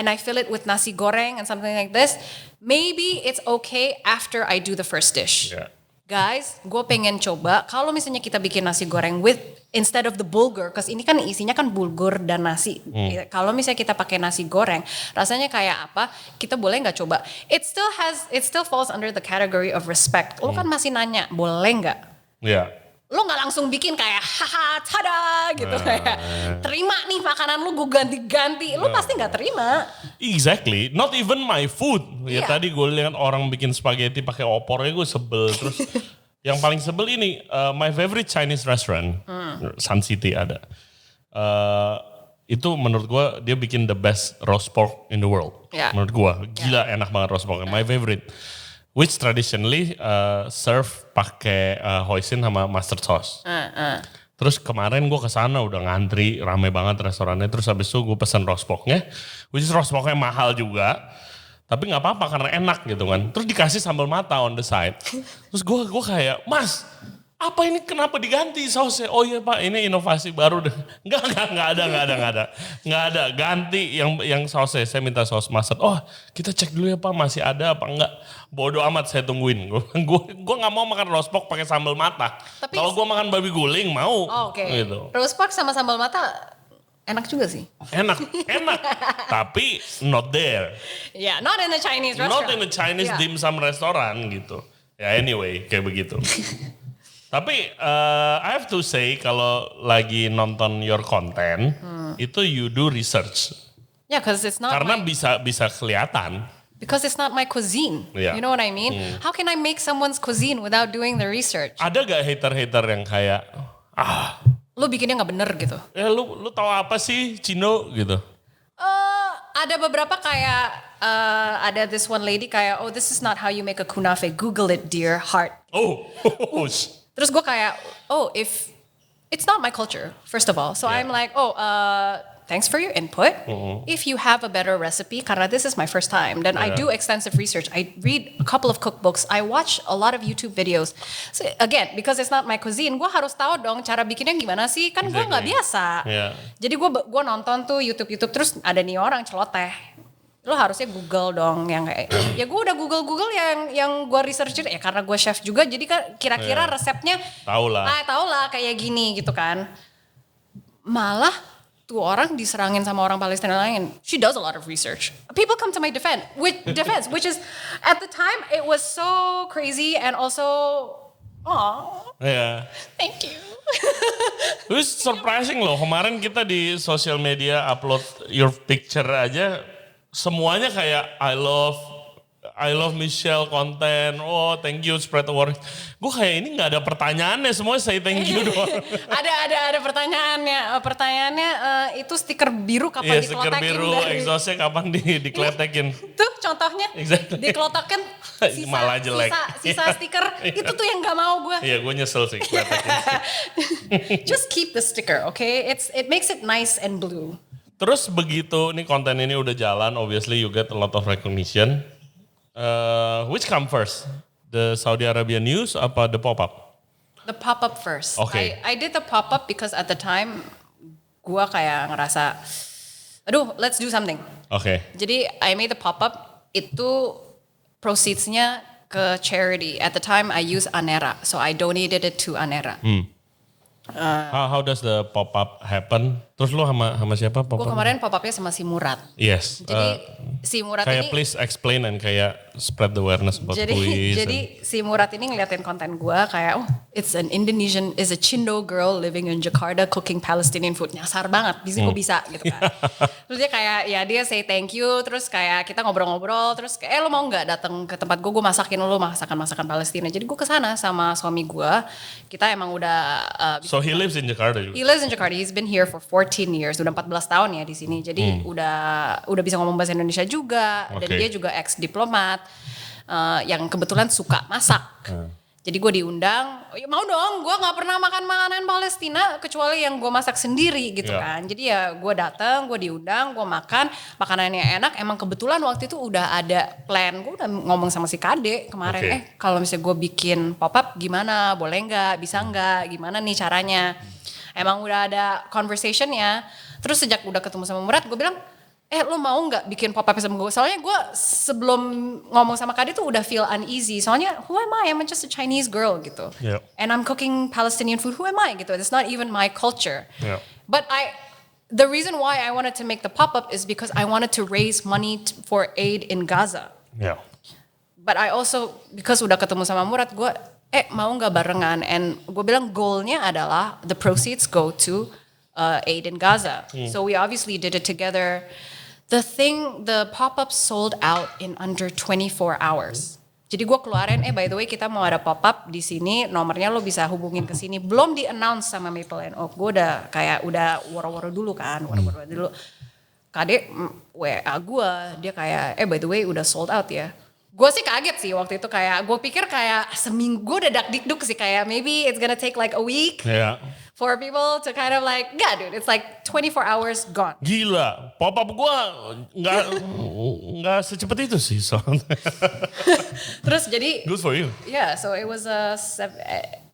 I fill it with nasi goreng and something like this, maybe it's okay after I do the first dish. Yeah. Guys, gue pengen coba kalau misalnya kita bikin nasi goreng with instead of the bulgur, cause ini kan isinya kan bulgur dan nasi. Kalau misalnya kita pakai nasi goreng, rasanya kayak apa? Kita boleh nggak coba? It still falls under the category of respect. Lo kan masih nanya, boleh nggak? Iya. Lo nggak langsung bikin kayak haha tada gitu kayak terima nih makanan lu gue ganti-ganti. Lo pasti nggak terima. Exactly, not even my food. Ya Iya. tadi gue lihat orang bikin spaghetti pakai opornya gue sebel. Terus yang paling sebel ini my favorite Chinese restaurant, Sun City ada. Itu menurut gue dia bikin the best roast pork in the world. Ya. Menurut gue gila enak banget roast pork. My favorite, which traditionally serve pakai hoisin sama mustard sauce. Terus kemarin gue kesana udah ngantri rame banget restorannya. Terus habis itu gue pesen roast porknya, which is roast porknya mahal juga. Tapi nggak apa-apa karena enak gitu kan. Terus dikasih sambal mata on the side. Terus gue kayak, Mas, apa ini kenapa diganti sausnya? Oh iya Pak, ini inovasi baru deh. Nggak ada. Ganti yang sausnya. Saya minta saus mustard. Oh, kita cek dulu ya Pak, masih ada apa enggak? Bodoh amat saya tungguin. Gue nggak mau makan roast pork pakai sambal mata. Tapi- Kalau gue makan babi guling mau. Oh, oke. Gitu. Roast pork sama sambal mata enak juga sih. Enak. Tapi not there. Yeah, not in the Chinese restaurant. Not in the Chinese Yeah. dim sum restoran gitu. Ya anyway, kayak begitu. Tapi I have to say kalau lagi nonton your content, itu you do research. Yeah, because it's not Karena my, bisa kelihatan. because it's not my cuisine. Yeah. You know what I mean? How can I make someone's cuisine without doing the research? Ada gak hater-hater yang kayak, Lu bikinnya nggak bener gitu. lu tahu apa sih Cino gitu. Ada beberapa kayak ada this one lady kayak oh this is not how you make a kunafe. Google it dear heart. Oh, Terus gue kayak oh if it's not my culture first of all. So Yeah. I'm like oh thanks for your input. If you have a better recipe, karena this is my first time, then I Yeah. do extensive research. I read a couple of cookbooks. I watch a lot of YouTube videos. So again, because it's not my cuisine, gue harus tahu dong cara bikinnya gimana sih. Kan gue nggak Exactly. biasa. Yeah. Jadi gue nonton tuh YouTube terus ada nih orang celoteh. Lo harusnya Google dong yang kayak ya gue udah Google yang gue researchin ya karena gue chef juga jadi kan kira-kira resepnya Tahu lah. tahu lah kayak gini gitu kan. Malah tuh orang diserangin sama orang Palestina lain. She does a lot of research. People come to my defense, which is at the time it was so crazy and also, oh, Ya. thank you. Terus surprising loh, kemarin kita di sosial media upload your picture aja, semuanya kayak I love Michelle konten, oh thank you spread awareness. Gue kayak ini nggak ada pertanyaannya, semuanya say thank you doang. ada pertanyaannya. Pertanyaannya itu stiker biru kapan Iya stiker diklotekin biru, dari- exhaustnya kapan dikletekin. Tuh contohnya Exactly. diklotokin Malah jelek. sisa stiker itu tuh yang gak mau gue. Iya gue nyesel sih kletekin. Just keep the sticker, okay? It makes it nice and blue. Terus begitu nih konten ini udah jalan, obviously you get a lot of recognition. Which come first? The Saudi Arabia news apa the pop-up? The pop-up first. Okay. I did the pop-up because at the time gue kayak ngerasa, aduh let's do something. Oke. Jadi I made the pop-up, itu proceeds-nya ke charity. At the time I use Anera, so I donated it to Anera. How does the pop-up happen? Terus lu sama siapa? Gue kemarin pop-upnya sama si Murad. Yes. Jadi si Murad kayak ini... please explain and kayak spread the awareness about quiz. Jadi si Murad ini ngeliatin konten gue kayak, oh it's an Indonesian, is a Chindo girl living in Jakarta cooking Palestinian food. Nyasar banget, kok bisa gitu kan. Terus dia kayak, ya dia say thank you, terus kayak kita ngobrol-ngobrol, terus kayak lo mau gak datang ke tempat gue masakin lo masakan Palestina. Jadi gue kesana sama suami gue, kita emang udah... so he lives in Jakarta juga? He lives in Jakarta, he's been here for 14 years, udah 14 tahun ya di sini. Jadi udah bisa ngomong bahasa Indonesia juga, dan dia juga ex-diplomat yang kebetulan suka masak. Jadi gue diundang, mau dong, gue nggak pernah makan makanan Palestina kecuali yang gue masak sendiri gitu kan. Jadi ya gue datang, gue diundang, gue makan makanannya enak. Emang kebetulan waktu itu udah ada plan, gue udah ngomong sama si Kade kemarin, kalau misalnya gue bikin pop up gimana, boleh nggak, bisa nggak, gimana nih caranya. Emang udah ada conversationnya. Terus sejak udah ketemu sama Murad, gue bilang, lo mau nggak bikin pop up sama gue? Soalnya gue sebelum ngomong sama Kade tuh udah feel uneasy. Soalnya who am I? I'm just a Chinese girl gitu. Yep. And I'm cooking Palestinian food. Who am I gitu? It's not even my culture. Yep. But the reason why I wanted to make the pop up is because I wanted to raise money for aid in Gaza. Yeah. But I also, because udah ketemu sama Murad, gue mau nggak barengan? And gue bilang goalnya adalah the proceeds go to aid in Gaza. So we obviously did it together. The pop-up sold out in under 24 hours. Jadi gue keluarin, by the way kita mau ada pop-up di sini, nomornya lo bisa hubungin ke sini. Belum di-announce sama Maple & Oak. Gue udah woro-woro dulu kan, woro-woro dulu. Kade WA gue, dia kayak, by the way udah sold out ya. Gue sih kaget sih waktu itu, kayak gue pikir kayak seminggu udah dak-dikduk sih, kayak maybe it's gonna take like a week. Yeah. For people to kind of like, yeah dude, it's like 24 hours gone. Gila, pop-up gue nggak secepat itu sih soalnya. Terus jadi, good for you. Yeah, so it was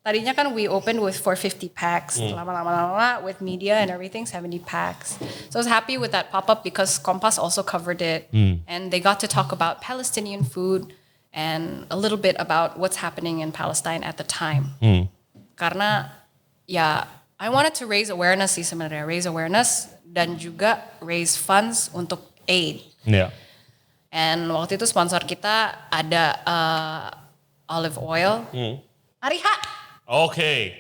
tadinya kan we opened with 450 packs, lama-lama with media and everything 70 packs. So I was happy with that pop-up because Kompas also covered it, and they got to talk about Palestinian food and a little bit about what's happening in Palestine at the time. Karena ya, I wanted to raise awareness sih sebenarnya, raise awareness dan juga raise funds untuk aid. Yeah. And waktu itu sponsor kita ada olive oil, Ariha. Okay.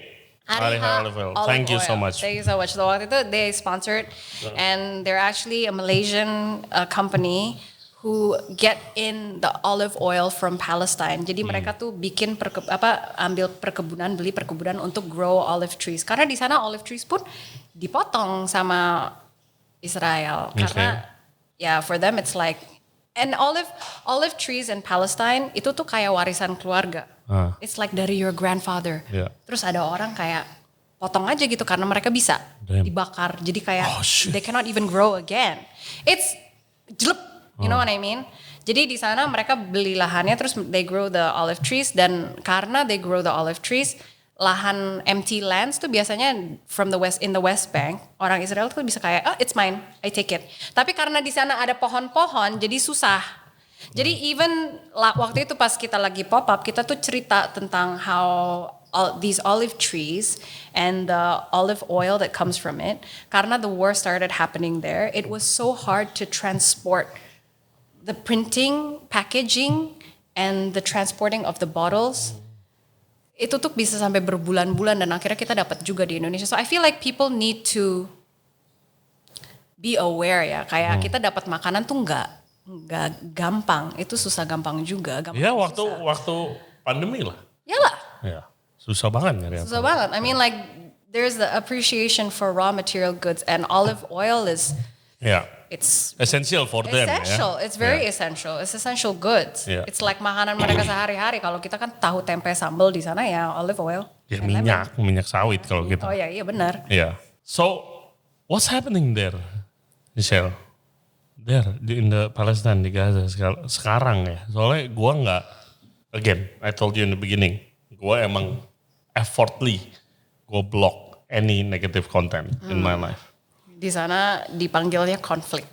Ariha Olive Oil. Thank you so much. Thank you so much. So waktu itu they sponsored, and they're actually a Malaysian company who get in the olive oil from Palestine. Jadi mereka tuh bikin beli perkebunan untuk grow olive trees. Karena di sana olive trees pun dipotong sama Israel. Karena ya for them it's like, and olive trees in Palestine itu tuh kayak warisan keluarga. It's like dari your grandfather. Yeah. Terus ada orang kayak potong aja gitu karena mereka bisa dibakar. Jadi kayak they cannot even grow again. It's jelek. You know what I mean? Jadi di sana mereka beli lahannya, terus they grow the olive trees, dan karena they grow the olive trees, lahan empty lands tuh biasanya in the West Bank, orang Israel tuh bisa kayak, it's mine, I take it. Tapi karena di sana ada pohon-pohon, jadi susah. Jadi even waktu itu pas kita lagi pop up, kita tuh cerita tentang how these olive trees and the olive oil that comes from it, karena the war started happening there, it was so hard to transport the printing, packaging, and the transporting of the bottles. Itu tuh bisa sampai berbulan-bulan, dan akhirnya kita dapat juga di Indonesia. So I feel like people need to be aware ya. Kayak kita dapat makanan tuh nggak gampang. Itu susah gampang juga. Ya waktu pandemi lah. Yalah. Ya, susah banget nyari. Susah banget. I mean like there's the appreciation for raw material goods, and olive oil is. Yeah. It's essential for them. Essential, ya? It's very essential. It's essential goods. Yeah. It's like makanan mereka sehari-hari. Kalau kita kan tahu tempe sambal, di sana ya olive oil. Ya minyak sawit kalau gitu. Oh iya benar. Yeah. So what's happening there, Michelle? There in the Palestine, di Gaza sekarang ya. Soalnya gue nggak, again, I told you in the beginning, gue emang effortly gue block any negative content in my life. Di sana dipanggilnya konflik,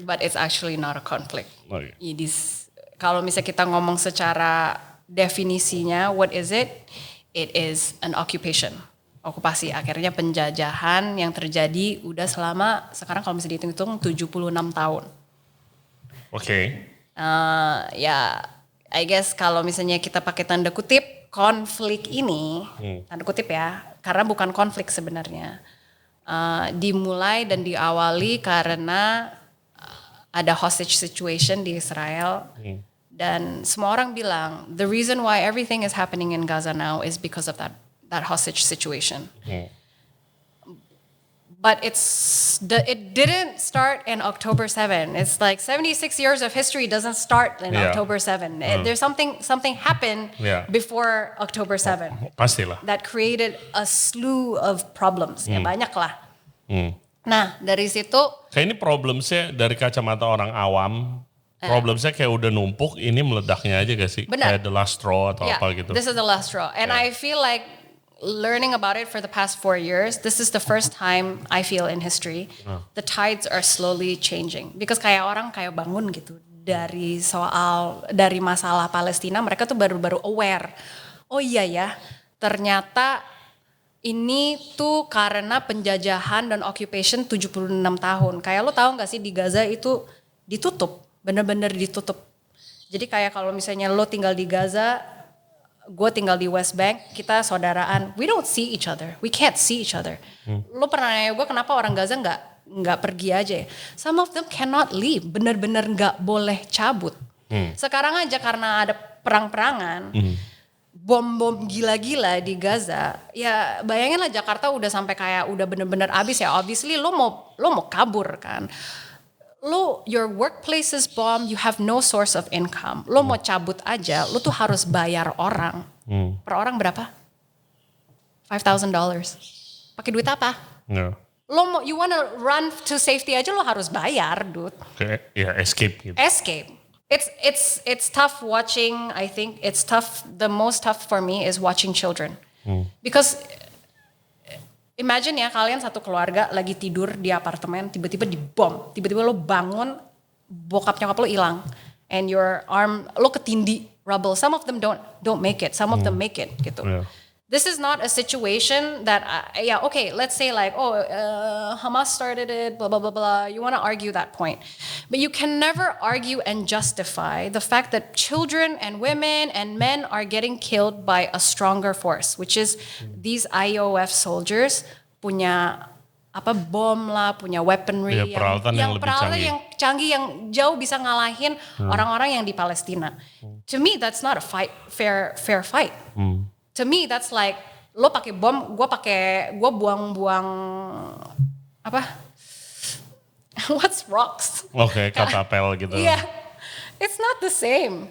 but it's actually not a conflict. Okay. Kalau misalnya kita ngomong secara definisinya, what is it? It is an occupation. okupasi, akhirnya penjajahan yang terjadi udah selama sekarang kalau misalnya dihitung-hitung 76 tahun. Oke. Ya, I guess kalau misalnya kita pakai tanda kutip konflik ini, tanda kutip ya, karena bukan konflik sebenarnya, dimulai dan diawali karena ada hostage situation di Israel. Dan semua orang bilang, the reason why everything is happening in Gaza now is because of that hostage situation. But it didn't start in October 7. It's like 76 years of history doesn't start in October 7. There's something happened before October 7. Pastilah. That created a slew of problems. Ya banyak lah. Nah dari situ. Kayak ini problemsnya dari kacamata orang awam. Problemsnya kayak udah numpuk, ini meledaknya aja gak sih? Benar. Kayak the last straw atau apa gitu. This is the last straw. And I feel like learning about it for the past 4 years, this is the first time I feel in history, the tides are slowly changing. Because kayak orang kayak bangun gitu. Dari masalah Palestina, mereka tuh baru-baru aware. Oh iya ya, ternyata ini tuh karena penjajahan dan occupation 76 tahun. Kayak lo tahu gak sih di Gaza itu ditutup. Bener-bener ditutup. Jadi kayak kalau misalnya lo tinggal di Gaza, gue tinggal di West Bank, kita saudaraan, we don't see each other, we can't see each other. Lo pernah nanya gue kenapa orang Gaza nggak pergi aja ya? Some of them cannot leave, bener-bener nggak boleh cabut. Sekarang aja karena ada perang-perangan, bom-bom gila-gila di Gaza, ya bayangin lah Jakarta udah sampai kayak udah bener-bener abis ya. Obviously lo mau kabur kan. Your workplace is bombed, you have no source of income. Lo mau cabut aja, lo tuh harus bayar orang. Per orang berapa? $5,000. Pakai duit apa? No. You wanna run to safety aja lo harus bayar, dude. Kayak escape gitu. Escape. It's tough watching. I think it's tough. The most tough for me is watching children, because imagine ya kalian satu keluarga lagi tidur di apartemen, tiba-tiba dibom, tiba-tiba lo bangun, bokap nyokap lo hilang, and your arm lo ketindih rubble. Some of them don't make it, some of them make it gitu. Yeah. This is not a situation that okay, let's say like Hamas started it, blah blah blah blah. You want to argue that point, but you can never argue and justify the fact that children and women and men are getting killed by a stronger force, which is these IOF soldiers punya bom lah, punya weaponry yang canggih yang jauh bisa ngalahin orang-orang yang di Palestina. To me, that's not a fair fight. To me that's like lo pakai bom, gue buang-buang what's rocks? Oke, katapel gitu. Yeah, it's not the same.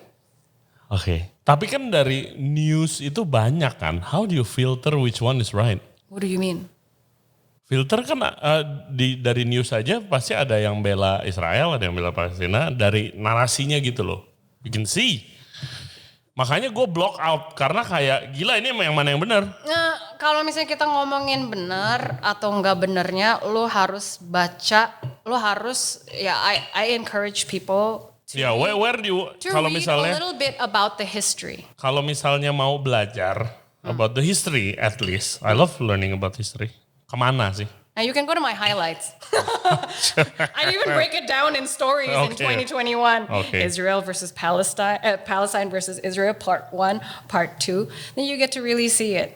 Oke, tapi kan dari news itu banyak kan. How do you filter which one is right? What do you mean? Filter kan dari news aja pasti ada yang bela Israel, ada yang bela Palestina, dari narasinya gitu loh. You can see. Makanya gue block out karena kayak gila ini yang mana yang benar. Nah, kalau misalnya kita ngomongin benar atau enggak benernya, lo harus baca, lo harus I encourage people to where do you kalau misalnya a little bit about the history. Kalau misalnya mau belajar about the history at least, I love learning about history. Kemana sih? Now you can go to my highlights. I even break it down in stories in 2021. Okay. Israel versus Palestine, Palestine versus Israel, part 1, part 2. Then you get to really see it.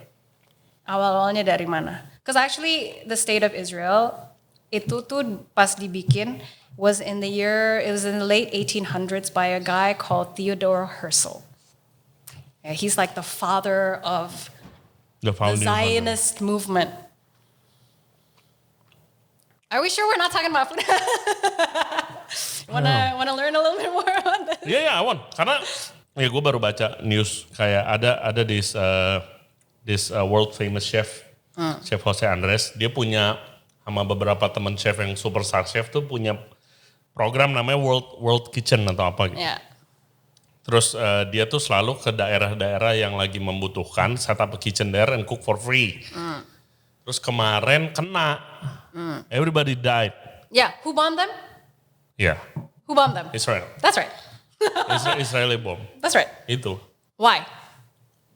Awal-awalnya dari mana? Because actually the state of Israel, itu tuh pas dibikin, it was in the late 1800s by a guy called Theodore Herzl. Yeah, he's like the father of the Zionist movement. Are we sure we're not talking about food? Wanna learn a little bit more on this? Yeah, I want. Karena gue baru baca news kayak ada this world famous chef, Chef Jose Andres. Dia punya sama beberapa teman chef yang superstar chef tuh punya program namanya World Kitchen atau apa gitu. Yeah. Terus dia tuh selalu ke daerah-daerah yang lagi membutuhkan, set up a kitchen there and cook for free. Terus kemarin kena. Everybody died. Yeah, who bombed them? Yeah. Who bombed them? Israel. That's right. Israeli bomb. That's right. Itu. Why?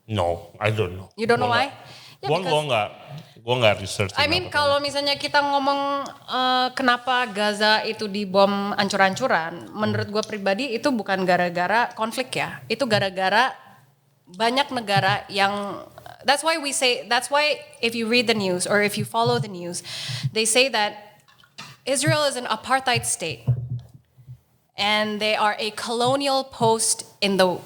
No, I don't know. You don't know why? Yeah, Gua nggak research. I mean kalau misalnya kita ngomong kenapa Gaza itu dibom ancur-ancuran, menurut gue pribadi itu bukan gara-gara konflik ya, itu gara-gara banyak negara yang that's why if you read the news or if you follow the news, they say that Israel is an apartheid state and they are a colonial post in the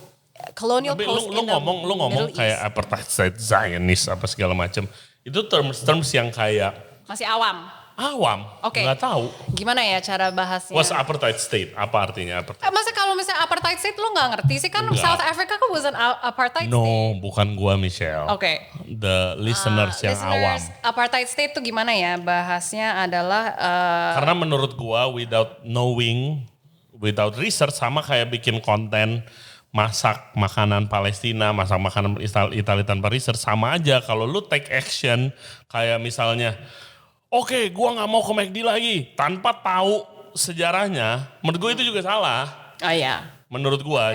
colonial Tapi post lu in the ngomong Middle kayak East. apartheid state, Zionist apa segala macam. Itu terms yang kayak Masih awam. awam, Oke. nggak tahu. Gimana ya cara bahasnya? What's apartheid state? Apa artinya apartheid? Masa kalau misalnya apartheid state lo nggak ngerti sih kan Enggak. South Africa kan was an apartheid state. No, bukan gua Michelle. Oke. The listeners yang awam. Apartheid state tuh gimana ya? Bahasnya adalah Karena menurut gua without knowing, without research sama kayak bikin konten masak makanan Palestina, masak makanan Italia tanpa research sama aja. Kalau lu take action kayak misalnya, oke, gua nggak mau ke McD lagi tanpa tahu sejarahnya, menurut gua itu juga salah. ya. Menurut gua,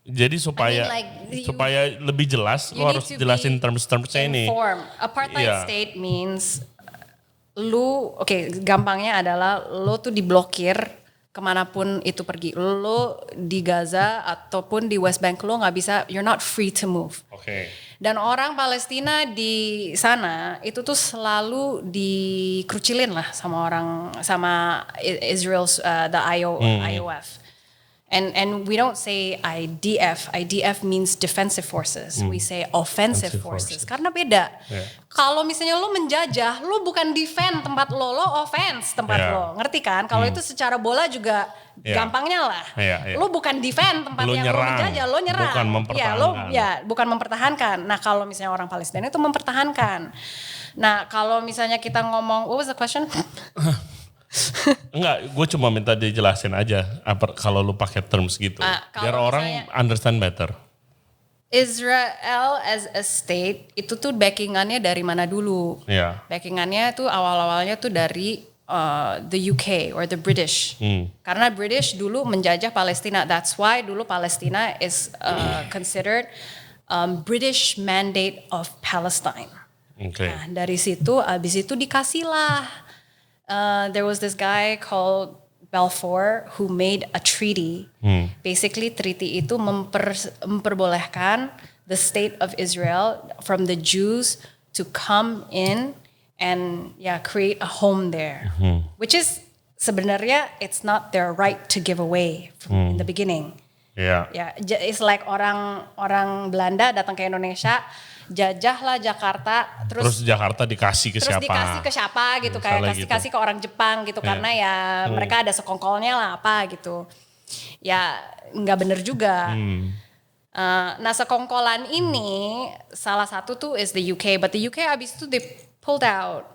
jadi supaya supaya lebih jelas, lu harus jelasin terms-termsnya ini. Inform. Apartheid Iya. state means gampangnya adalah lu tuh diblokir kemanapun itu pergi. Lu di Gaza ataupun di West Bank lu nggak bisa, you're not free to move. Oke. Dan orang Palestina di sana itu tuh selalu dikerucilin lah sama Israel's the IOF. And we don't say IDF. IDF means defensive forces. We say offensive forces. Karena beda. Yeah. Kalau misalnya lo menjajah, lo bukan defend tempat lo offense tempat lo. Ngerti kan? Kalau itu secara bola juga gampangnya lah. Lo bukan defend tempat yang lo menjajah, lo nyerang. Bukan mempertahankan. Bukan mempertahankan. Nah, kalau misalnya orang Palestina itu mempertahankan. Nah, kalau misalnya kita ngomong, what was the question? Enggak, gue cuma minta dijelasin aja kalau lu pakai terms gitu. Biar orang understand better. Israel as a state itu tuh backingannya dari mana dulu? Iya. Backingannya tuh awal-awalnya tuh dari the UK or the British. Karena British dulu menjajah Palestina. That's why dulu Palestina is considered British Mandate of Palestine. Okay. Nah, dari situ abis itu dikasihlah. There was this guy called Balfour who made a treaty. Basically treaty itu memperbolehkan the state of Israel from the Jews to come in and create a home there. Which is sebenarnya it's not their right to give away in the beginning. Yeah. It's like orang Belanda datang ke Indonesia, jajahlah Jakarta, terus Jakarta dikasih ke siapa? Terus dikasih ke siapa gitu, kayak kasih ke orang Jepang gitu, karena ya mereka ada sekongkolnya lah apa gitu. Ya nggak bener juga. Nah sekongkolan ini salah satu tuh is the UK, but the UK abis itu they pulled out.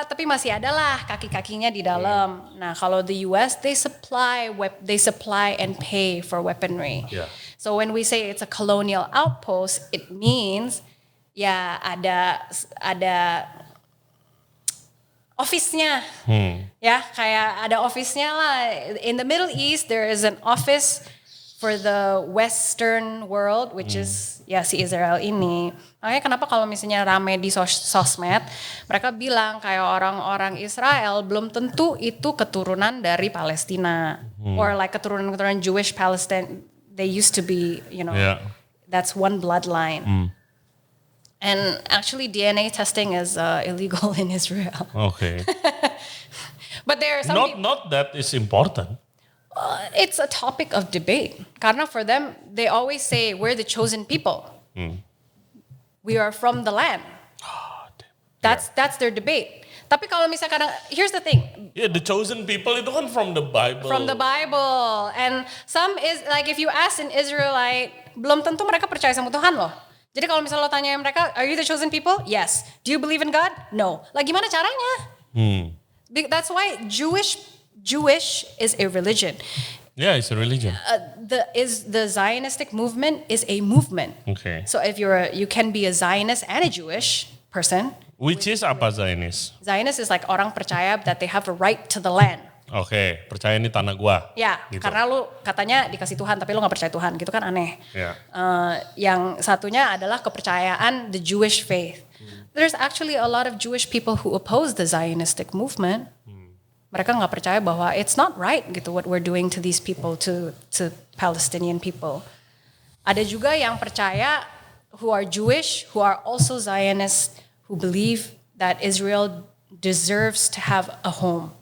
Tapi masih ada lah kaki-kakinya di dalam. Nah kalau the US they supply and pay for weaponry. So when we say it's a colonial outpost, it means ada office-nya. Ya, kayak ada office-nya lah. In the Middle East there is an office for the Western world, which is si Israel ini. Makanya kenapa kalau misalnya rame di sosmed, mereka bilang kayak orang-orang Israel belum tentu itu keturunan dari Palestina. Or like keturunan Jewish Palestine. They used to be, that's one bloodline. And actually DNA testing is illegal in Israel. Okay. But there are some not that is important. It's a topic of debate. Karena for them, they always say we're the chosen people. We are from the land. That's their debate. Tapi kalau misalnya kadang, here's the thing. The chosen people itu kan from the Bible. From the Bible. And some is, like if you ask an Israelite, belum tentu mereka percaya sama Tuhan loh. Jadi kalau misalnya lo tanya mereka, are you the chosen people? Yes. Do you believe in God? No. Lah gimana caranya? That's why Jewish is a religion. Yeah, it's a religion. The Zionistic movement is a movement. Okay. So if you can be a Zionist and a Jewish person. Which is apa Zionist? Zionist is like orang percaya that they have a right to the land. Oke, percaya ini tanah gua. Ya, Gitu. karena lu katanya dikasih Tuhan tapi lu gak percaya Tuhan, gitu kan aneh. Ya. Yang satunya adalah kepercayaan the Jewish faith. There's actually a lot of Jewish people who oppose the Zionistic movement. Mereka nggak percaya bahwa it's not right gitu what we're doing to these people, to Palestinian people. Ada juga yang percaya who are Jewish, who are also Zionists, who believe that Israel deserves to have a home.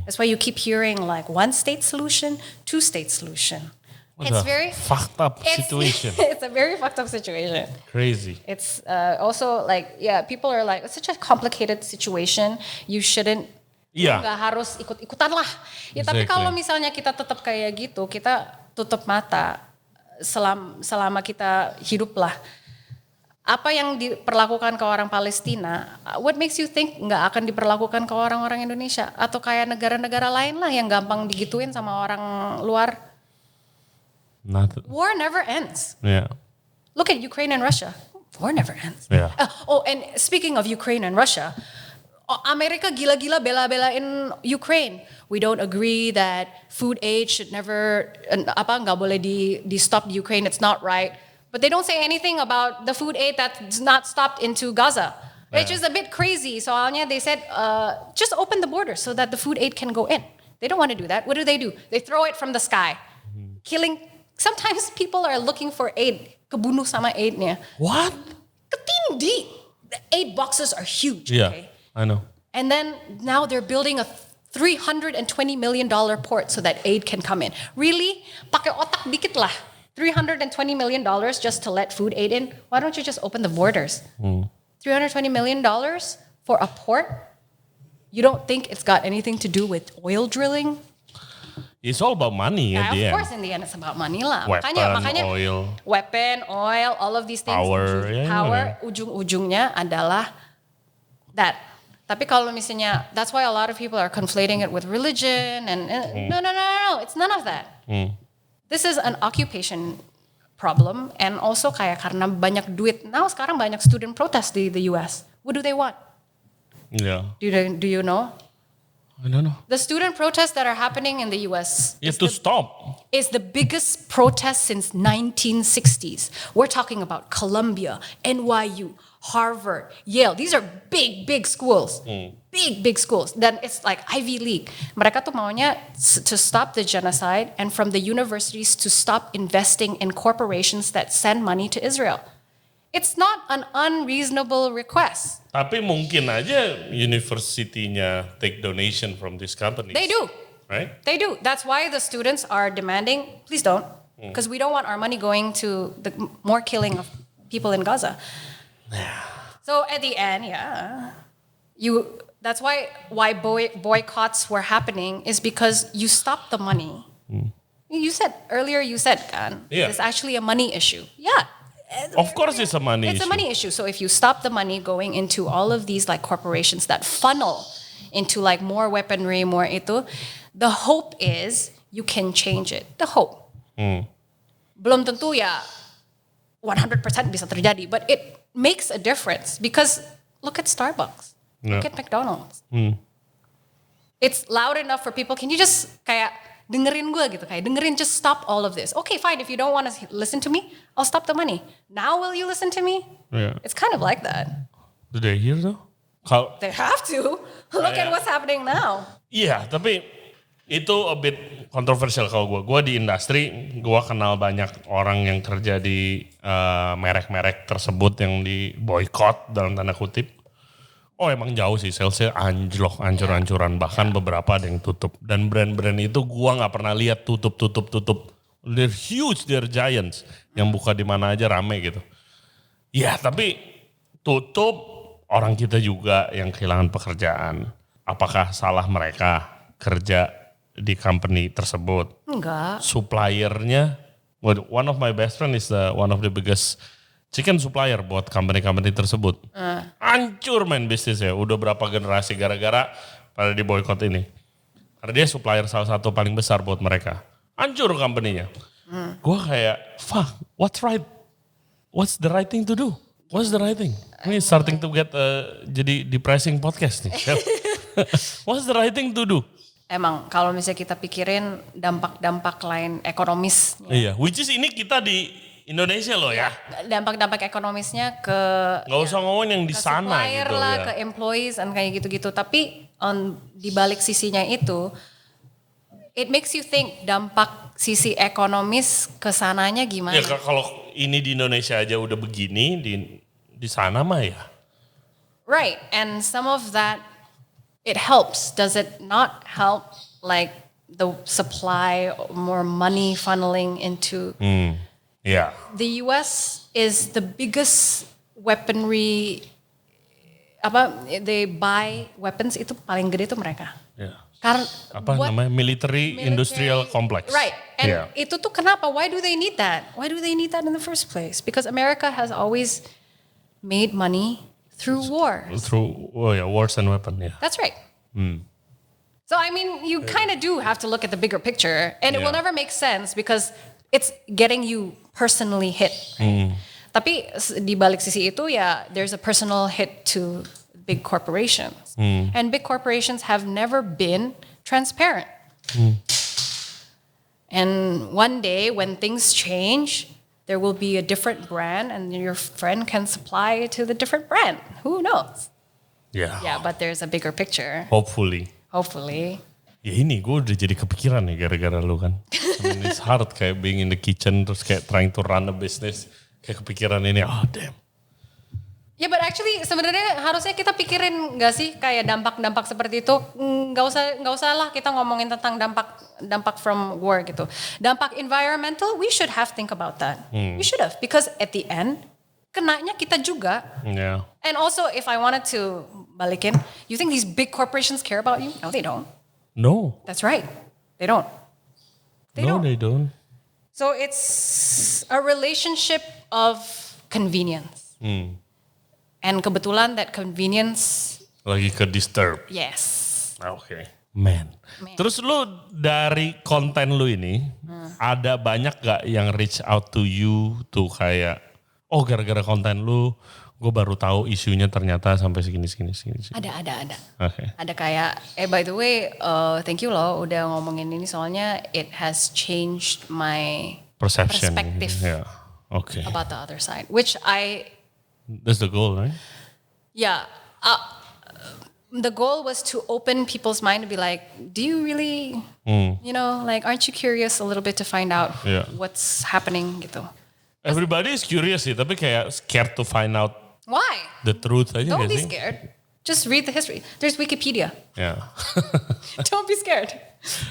That's why you keep hearing like one state solution, two state solution. What It's a very fucked up situation. It's a very fucked up situation. Crazy. It's also like, yeah, people are like, it's such a complicated situation. You shouldn't, Iya. nggak harus ikut-ikutan lah. Ya tapi Exactly. kalau misalnya kita tetap kayak gitu, kita tutup mata selama kita hidup lah. Apa yang diperlakukan ke orang Palestina, what makes you think nggak akan diperlakukan ke orang-orang Indonesia? Atau kayak negara-negara lain lah yang gampang digituin sama orang luar. War never ends. Ya. Look at Ukraine and Russia. War never ends. Yeah. And speaking of Ukraine and Russia, Amerika gila-gila bela-belain Ukraine. We don't agree that food aid should never nggak boleh di stop di Ukraine. It's not right. But they don't say anything about the food aid that's not stopped into Gaza, which is a bit crazy. Soalnya they said just open the border so that the food aid can go in. They don't want to do that. What do? They throw it from the sky, killing. Sometimes people are looking for aid. Kebunuh sama aidnya. What? Ketindi. The aid boxes are huge. Yeah, Okay? I know. And then now they're building a $320 million port so that aid can come in. Really? Pakai otak dikit lah. $320 million just to let food aid in? Why don't you just open the borders? $320 million for a port? You don't think it's got anything to do with oil drilling? It's all about money at the Of end. course, in the end, it's about money lah. Weapon, oil. Weapon, oil, all of these things. Power, Power, ujung-ujungnya adalah that. Tapi kalau misalnya, that's why a lot of people are conflating it with religion and no, it's none of that. This is an occupation problem and also kayak karena banyak duit. Now sekarang banyak student protest di the US. What do they want? Yeah. Do you know? I don't know. The student protests that are happening in the US You have to stop. is the biggest protest since 1960s. We're talking about Columbia, NYU, Harvard, Yale. These are big schools. Big schools. Then it's like Ivy League. Mereka tuh maunya to stop the genocide and from the universities to stop investing in corporations that send money to Israel. It's not an unreasonable request. Tapi mungkin aja university-nya take donation from this company. They do. Right? They do. That's why the students are demanding, please don't, because we don't want our money going to the more killing of people in Gaza. So at the end, that's why boycotts were happening is because you stop the money. You said kan, Yeah. it's actually a money issue. Yeah. Of course it's a money It's issue. a money issue. So if you stop the money going into all of these like corporations that funnel into like more weaponry, more itu, the hope is you can change it. The hope. Belum tentu ya 100% bisa terjadi, but it makes a difference because look at Starbucks. Look Yeah. at McDonald's. It's loud enough for people. Can you just kayak dengerin gue gitu, kayak dengerin, just stop all of this. Okay, fine, if you don't want to listen to me, I'll stop the money. Now will you listen to me? Yeah. It's kind of like that. Do they hear though? Kalau They have to. Look at what's happening now. iya, tapi itu a bit kontroversial kalau gue. Gue di industri, gue kenal banyak orang yang kerja di merek-merek tersebut yang di boycott dalam tanda kutip. Oh emang jauh sih, salesnya anjlok, hancur-hancuran. Bahkan beberapa ada yang tutup. Dan brand-brand itu gue gak pernah lihat tutup. They're huge, they're giants. Yang buka di mana aja rame gitu. Ya tapi tutup, orang kita juga yang kehilangan pekerjaan. Apakah salah mereka kerja di company tersebut? Enggak. Suppliernya, one of my best friend is one of the biggest chicken supplier buat company-company tersebut. Hancur main bisnisnya, udah berapa generasi gara-gara pada di boykot ini. Karena dia supplier salah satu paling besar buat mereka. Hancur company-nya. Gue kayak, fuck, what's right? What's the right thing to do? What's the right thing? Ini starting to get jadi depressing podcast nih. What's the right thing to do? emang kalau misalnya kita pikirin dampak-dampak lain ekonomis, Iya, which is ini kita di Indonesia loh ya. dampak-dampak ekonomisnya ke Nggak usah ngomongin yang di ke sana supplier gitu lah, ya. ke employees dan kayak gitu-gitu. Tapi di balik sisinya itu, it makes you think dampak sisi ekonomis ke sananya gimana. Ya kalau ini di Indonesia aja udah begini, di sana mah ya. Right, and some of that, it helps. Does it not help like the supply, more money funneling into... Iya. The US is the biggest weaponry, they buy weapons itu paling gede itu mereka. Ya. Karena Apa namanya? Military Industrial Complex. Right. And Iya. itu tuh kenapa? Why do they need that? Why do they need that in the first place? Because America has always made money through war. Through wars and weapon ya. That's right. So I mean, you kind of do have to look at the bigger picture, and it will Yeah. never make sense because it's getting you personally hit. Tapi di balik sisi itu ya, there's a personal hit to big corporations, and big corporations have never been transparent. And one day when things change, there will be a different brand, and your friend can supply to the different brand. Who knows? Ya. Yeah, but there's a bigger picture. Hopefully. Hopefully. Ya ini gue udah jadi kepikiran nih gara-gara lu kan. I mean, it's hard kayak being in the kitchen terus kayak trying to run a business. Kayak kepikiran ini, oh damn. Ya, but actually sebenarnya harusnya kita pikirin nggak sih kayak dampak-dampak seperti itu. Nggak usah lah kita ngomongin tentang dampak from war gitu. Dampak environmental, we should have think about that. We should have, because at the end kenanya kita juga. Yeah. And also if I wanted to balikin, you think these big corporations care about you? No, they don't. No. That's right. They don't. They don't. So it's a relationship of convenience. And kebetulan that convenience, Lagi ke disturb. yes. Oke. Man. Terus lu dari konten lu ini, ada banyak gak yang reach out to you tuh kayak, oh gara-gara konten lu, gue baru tahu isunya ternyata sampai segini. Ada. Oke. Ada kayak, by the way, thank you loh udah ngomongin ini soalnya it has changed my Perception. perspective Ya. Oke. about the other side. Which That's the goal, right? yeah, the goal was to open people's mind to be like, do you really, like, aren't you curious a little bit to find out Yeah. what's happening gitu. Everybody is curious sih, tapi kayak scared to find out Why? the truth aja Don't gak be sih? scared. Just read the history. There's Wikipedia. Ya. Don't be scared.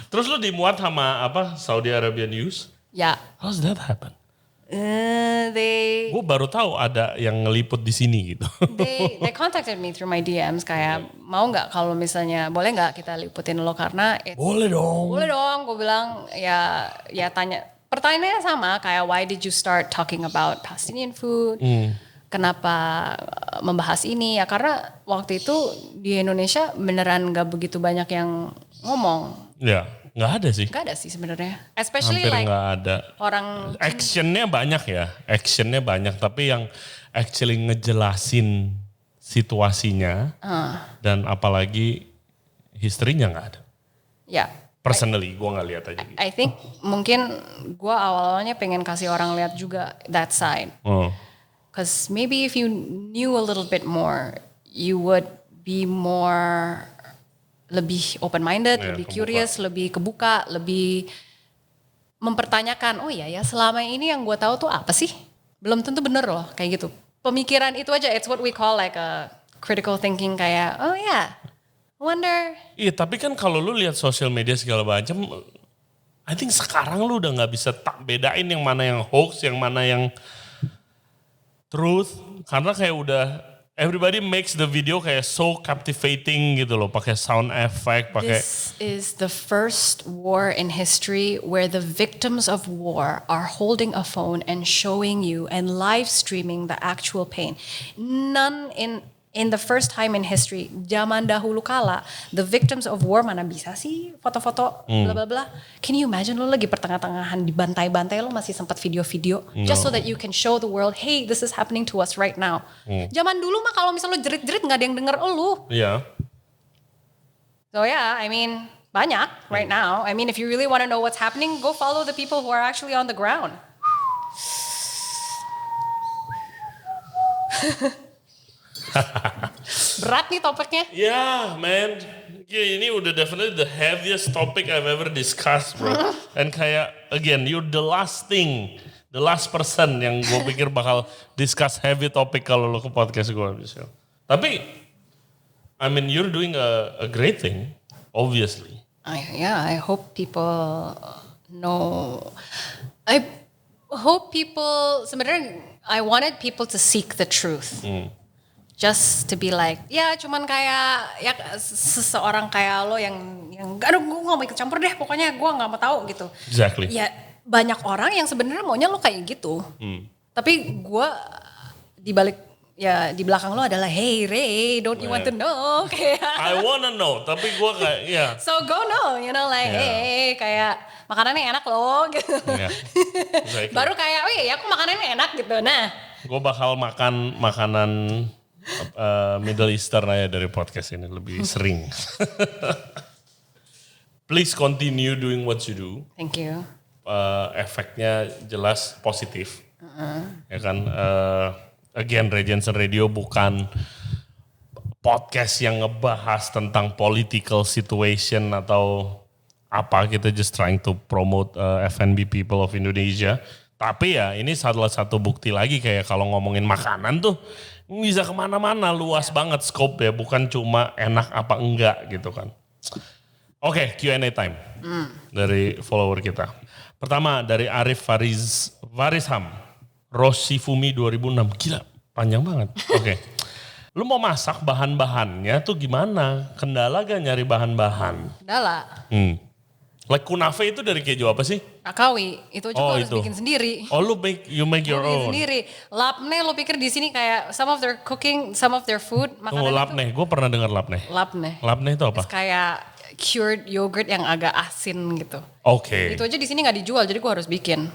Terus lu dimuat sama apa? Saudi Arabian News? Yeah. How's that happen? They Gue baru tahu ada yang ngeliput di sini gitu. they contacted me through my DMs kayak mau nggak kalau misalnya boleh nggak kita liputin lo karena Boleh dong. boleh dong. Gue bilang ya tanya pertanyaannya sama kayak why did you start talking about Palestinian food? Kenapa membahas ini ya karena waktu itu di Indonesia beneran nggak begitu banyak yang ngomong. Ya, nggak ada sih. Gak ada sih sebenarnya. Especially Hampir like nggak ada. orang Actionnya banyak ya, actionnya banyak. Tapi yang actually ngejelasin situasinya dan apalagi history-nya nggak ada. ya. Personally, gue nggak lihat aja. Gitu. I think mungkin gue awalnya pengen kasih orang lihat juga that side. Oh. Cause maybe if you knew a little bit more, you would be more lebih open-minded, Ya, lebih kebuka. curious, lebih kebuka, lebih mempertanyakan, oh iya ya selama ini yang gue tahu tuh apa sih? Belum tentu bener loh, kayak gitu. Pemikiran itu aja, it's what we call like a critical thinking kayak, oh ya, wonder. Iya, tapi kan kalau lu lihat sosial media segala macam, I think sekarang lu udah nggak bisa tak bedain yang mana yang hoax, yang mana yang truth. Karena kayak udah everybody makes the video kayak so captivating gitu loh, pakai sound effect, pakai This is the first war in history where the victims of war are holding a phone and showing you and live streaming the actual pain. None in the first time in history, zaman dahulu kala, the victims of war mana bisa sih foto-foto bla bla bla. Can you imagine lo lagi pertengah-tengahan dibantai-bantai lo masih sempat video-video just so that you can show the world, hey, this is happening to us right now. Zaman dulu mah kalau misalnya lo jerit-jerit nggak ada yang denger lo. Iya. So yeah, I mean, Banyak right now. I mean, if you really want to know what's happening, go follow the people who are actually on the ground. Berat nih topiknya. Yeah, man. Ini udah definitely the heaviest topic I've ever discussed, bro. And kayak, again, you're the last person yang gue pikir bakal discuss heavy topic kalau lo ke podcast gue. Tapi, I mean, you're doing a great thing, obviously. I hope people know. I hope people, sebenarnya I wanted people to seek the truth. Just to be like, ya cuman kayak ya seseorang kayak lo yang aduh gue gak mau ikut campur deh, pokoknya gue gak mau tahu gitu. Exactly. Ya banyak orang yang sebenarnya maunya lo kayak gitu. Tapi gue di belakang lo adalah, hey Ray, don't you want to know? Kayak, I wanna know, tapi gue kayak, yeah. So go know, you know, like, hey, kayak makanannya enak loh gitu. Yeah. Exactly. Baru kayak, oh iya aku makanannya enak gitu. Nah, gue bakal makan makanan Middle Eastern aja dari podcast ini lebih sering. Please continue doing what you do. thank you. Efeknya jelas positif. Ya kan, again Ray Jensen Radio bukan podcast yang ngebahas tentang political situation atau apa, kita just trying to promote F&B people of Indonesia. Tapi ya ini salah satu bukti lagi kayak kalau ngomongin makanan tuh bisa kemana-mana, luas banget scope ya, bukan cuma enak apa enggak gitu kan. Oke, Q&A time dari follower kita. Pertama dari Arif Varisham, Roshifumi 2006, gila panjang banget. Oke. Lu mau masak bahan-bahannya tuh gimana? Kendala gak nyari bahan-bahan? Kendala. Like kunafe itu dari keju apa sih? Akawi, itu juga harus itu. bikin sendiri. Oh you make your Bikin own? sendiri. Lapne lo pikir di sini kayak some of their food, makanan lapne, gue pernah dengar lapne. Lapne. Lapne itu apa? It's kayak cured yogurt yang agak asin gitu. Oke. Itu aja di sini nggak dijual, jadi gue harus bikin.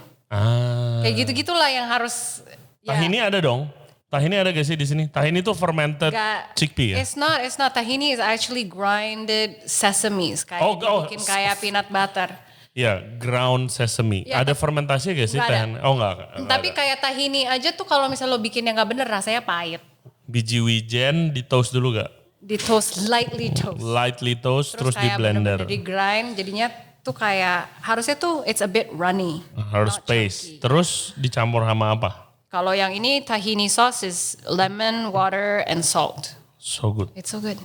Kayak gitu-gitulah yang harus. Tahini ada dong? Tahini ada gak sih di sini? Tahini itu fermented chickpea ya? It's not. Tahini is actually grinded sesames. Kayak bikin kayak peanut butter. Ya, ground sesame. Ya, ada fermentasi gak sih tahini? Oh enggak. Tapi kayak tahini aja tuh kalau misalnya lo bikin yang gak bener rasanya pahit. Biji wijen di toast dulu gak? Di toast, lightly toast. Terus di blender. Di grind jadinya tuh kayak harusnya tuh it's a bit runny. Harus paste. Terus dicampur sama apa? Kalau yang ini tahini sauce is lemon, water, and salt. So good. It's so good.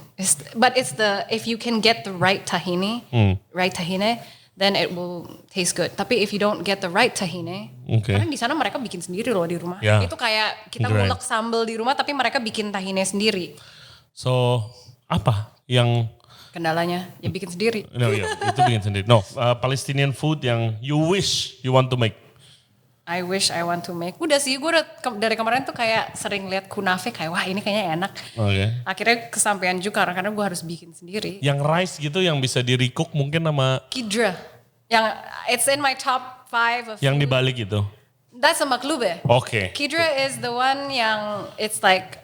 But if you can get the right tahini, then it will taste good. Tapi if you don't get the right tahini, karena di sana mereka bikin sendiri loh di rumah. Yeah. Itu kayak kita ngulek sambal di rumah, tapi mereka bikin tahini sendiri. So apa yang kendalanya? Ya bikin sendiri. No, itu bikin sendiri. No, Palestinian food yang you wish you want to make. I wish I want to make. Udah sih, gue dari kemarin tuh kayak sering lihat kunafe kayak wah ini kayaknya enak. Akhirnya kesampaian juga karena gue harus bikin sendiri. Yang rice gitu yang bisa di recook mungkin sama Kidra. Yang it's in my top 5 of yang food. dibalik itu. That's a maklube. Oke. Kidra is the one yang it's like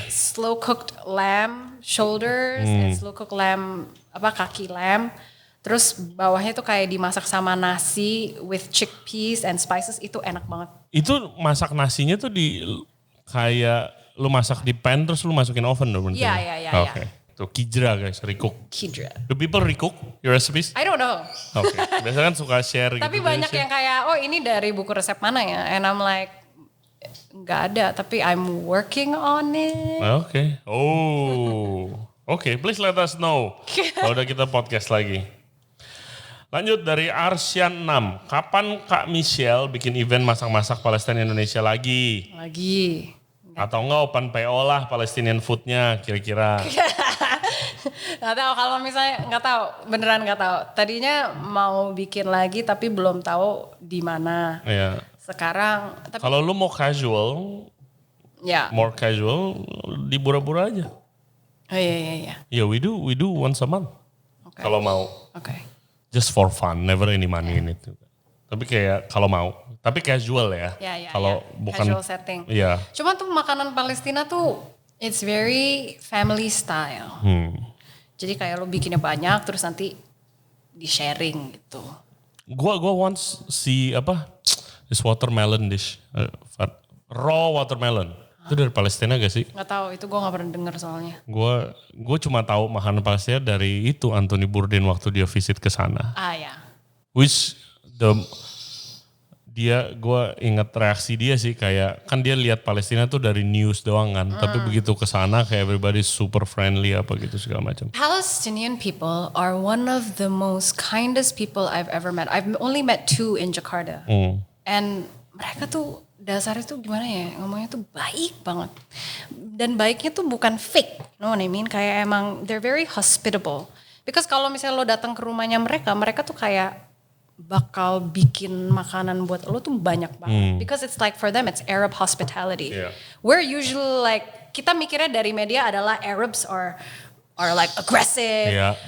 slow cooked lamb shoulders and slow cooked lamb kaki lamb. Terus bawahnya tuh kayak dimasak sama nasi with chickpeas and spices, itu enak banget. Itu masak nasinya tuh kayak lu masak di pan terus lu masukin oven dong? Iya. Oke. Tuh Kidra guys, recook. Kidra. Do people recook your recipes? I don't know. Oke. Biasanya kan suka share gitu. Tapi banyak yang kayak, oh ini dari buku resep mana ya? And I'm like, nggak ada, tapi I'm working on it. Oke. Oke, please let us know. Kalau udah kita podcast lagi. Lanjut dari Arsyan 6. Kapan Kak Michelle bikin event masak-masak Palestina Indonesia lagi? Atau enggak open PO lah Palestinian foodnya kira-kira? Nggak tahu, kalau misalnya beneran nggak tahu. Tadinya mau bikin lagi tapi belum tahu di mana. Iya. Sekarang. Kalau lu mau casual, more casual, di Bura-Bura aja. Oh iya. Yeah, we do once a month. Okay. Kalau mau. Okay. Just for fun, never any money in it. Tapi kayak kalau mau, tapi casual ya. Kalau bukan casual setting. Iya. Cuma tuh makanan Palestina tuh it's very family style. Jadi kayak lo bikinnya banyak terus nanti di sharing gitu. Gua once see this watermelon dish, raw watermelon. Itu dari Palestina gak sih? Nggak tahu, itu gue nggak pernah dengar soalnya. Gue cuma tahu makanan Palestina dari itu Anthony Bourdain waktu dia visit ke sana. Ya. Which gue inget reaksi dia sih kayak kan dia lihat Palestina tuh dari news doang kan, tapi begitu ke sana kayak everybody super friendly apa gitu segala macam. Palestinian people are one of the most kindest people I've ever met. I've only met 2 in Jakarta. And mereka tuh dasarnya tuh gimana ya, ngomongnya tuh baik banget. Dan baiknya tuh bukan fake, know what I mean? Kayak emang they're very hospitable. Because kalau misalnya lo datang ke rumahnya mereka tuh kayak bakal bikin makanan buat lo tuh banyak banget. Because it's like for them it's Arab hospitality. Yeah. We're usually like, kita mikirnya dari media adalah Arabs are like aggressive. Yeah.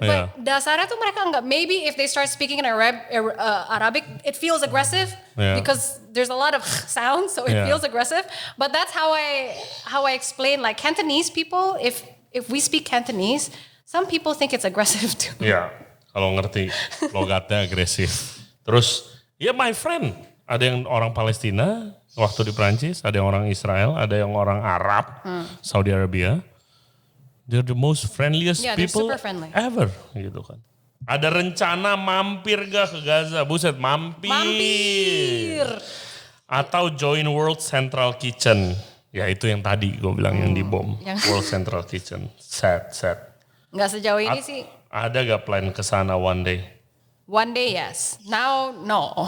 But dasarnya tuh mereka enggak. Maybe if they start speaking in Arabic, it feels aggressive because there's a lot of sounds, so it feels aggressive. But that's how I explain like Cantonese people. If we speak Cantonese, some people think it's aggressive too. Iya, kalau ngerti logatnya agresif. Terus, my friend, ada yang orang Palestina waktu di Prancis, ada yang orang Israel, ada yang orang Arab, Saudi Arabia. They're the most friendliest people ever gitu kan. Ada rencana mampir gak ke Gaza? Buset, mampir. Atau join World Central Kitchen. Ya itu yang tadi gue bilang yang dibom. World Central Kitchen. Sad. Nggak sejauh ini sih. Ada gak plan ke sana one day? One day yes. Now no.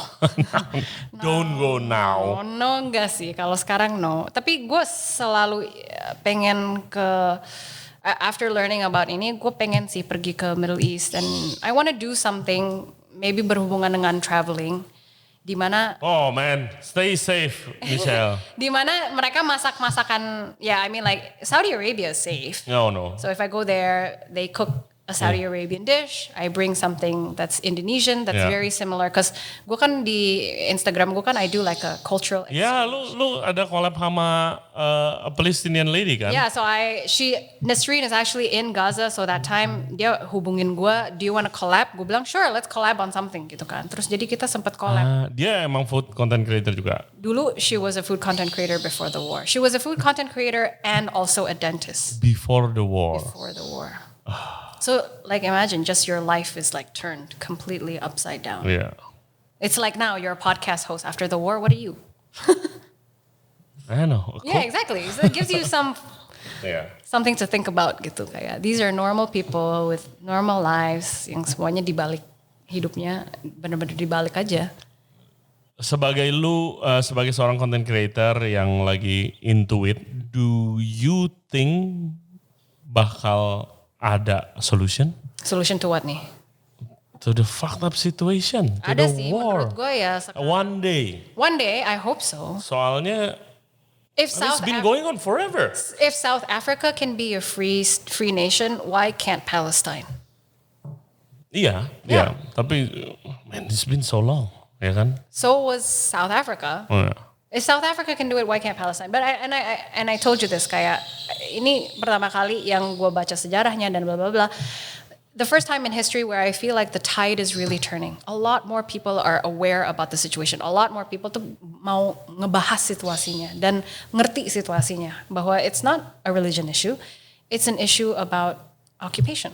Don't go now. No enggak sih. Kalau sekarang no. Tapi gue selalu pengen after learning about ini, gue pengen sih pergi ke Middle East and I want to do something maybe berhubungan dengan traveling, di mana stay safe, Michelle. di mana mereka masak-masakan, I mean like Saudi Arabia is safe. No. So if I go there, they cook a Saudi Arabian dish. I bring something that's Indonesian that's very similar. Cause gue kan di Instagram gue kan I do like a cultural exchange. Ya, lu ada collab sama a Palestinian lady kan? Yeah, so Nasreen is actually in Gaza. So that time dia hubungin gue, do you want to collab? Gue bilang sure, let's collab on something gitu kan. Terus jadi kita sempat collab. Dia emang food content creator juga? Dulu she was a food content creator before the war. She was a food content creator and also a dentist. Before the war. So like imagine just your life is like turned completely upside down. Yeah. It's like now you're a podcast host after the war. What are you? I know. Yeah, exactly. So it gives you something to think about gitu kayak. These are normal people with normal lives yang semuanya dibalik hidupnya benar-benar dibalik aja. Sebagai sebagai seorang content creator yang lagi into it, do you think bakal ada solution? Solution to what nih? To the fucked up situation. To ada the sih war. menurut gue ya. One day, I hope so. Soalnya it's been going on forever. If South Africa can be a free nation, why can't Palestine? Iya. Tapi it's been so long, ya kan? So was South Africa. If South Africa can do it, why can't Palestine? But I told you this kayak ini pertama kali yang gue baca sejarahnya dan bla bla bla. The first time in history where I feel like the tide is really turning. A lot more people are aware about the situation. A lot more people tuh mau ngebahas situasinya dan ngerti situasinya bahwa it's not a religion issue, it's an issue about occupation,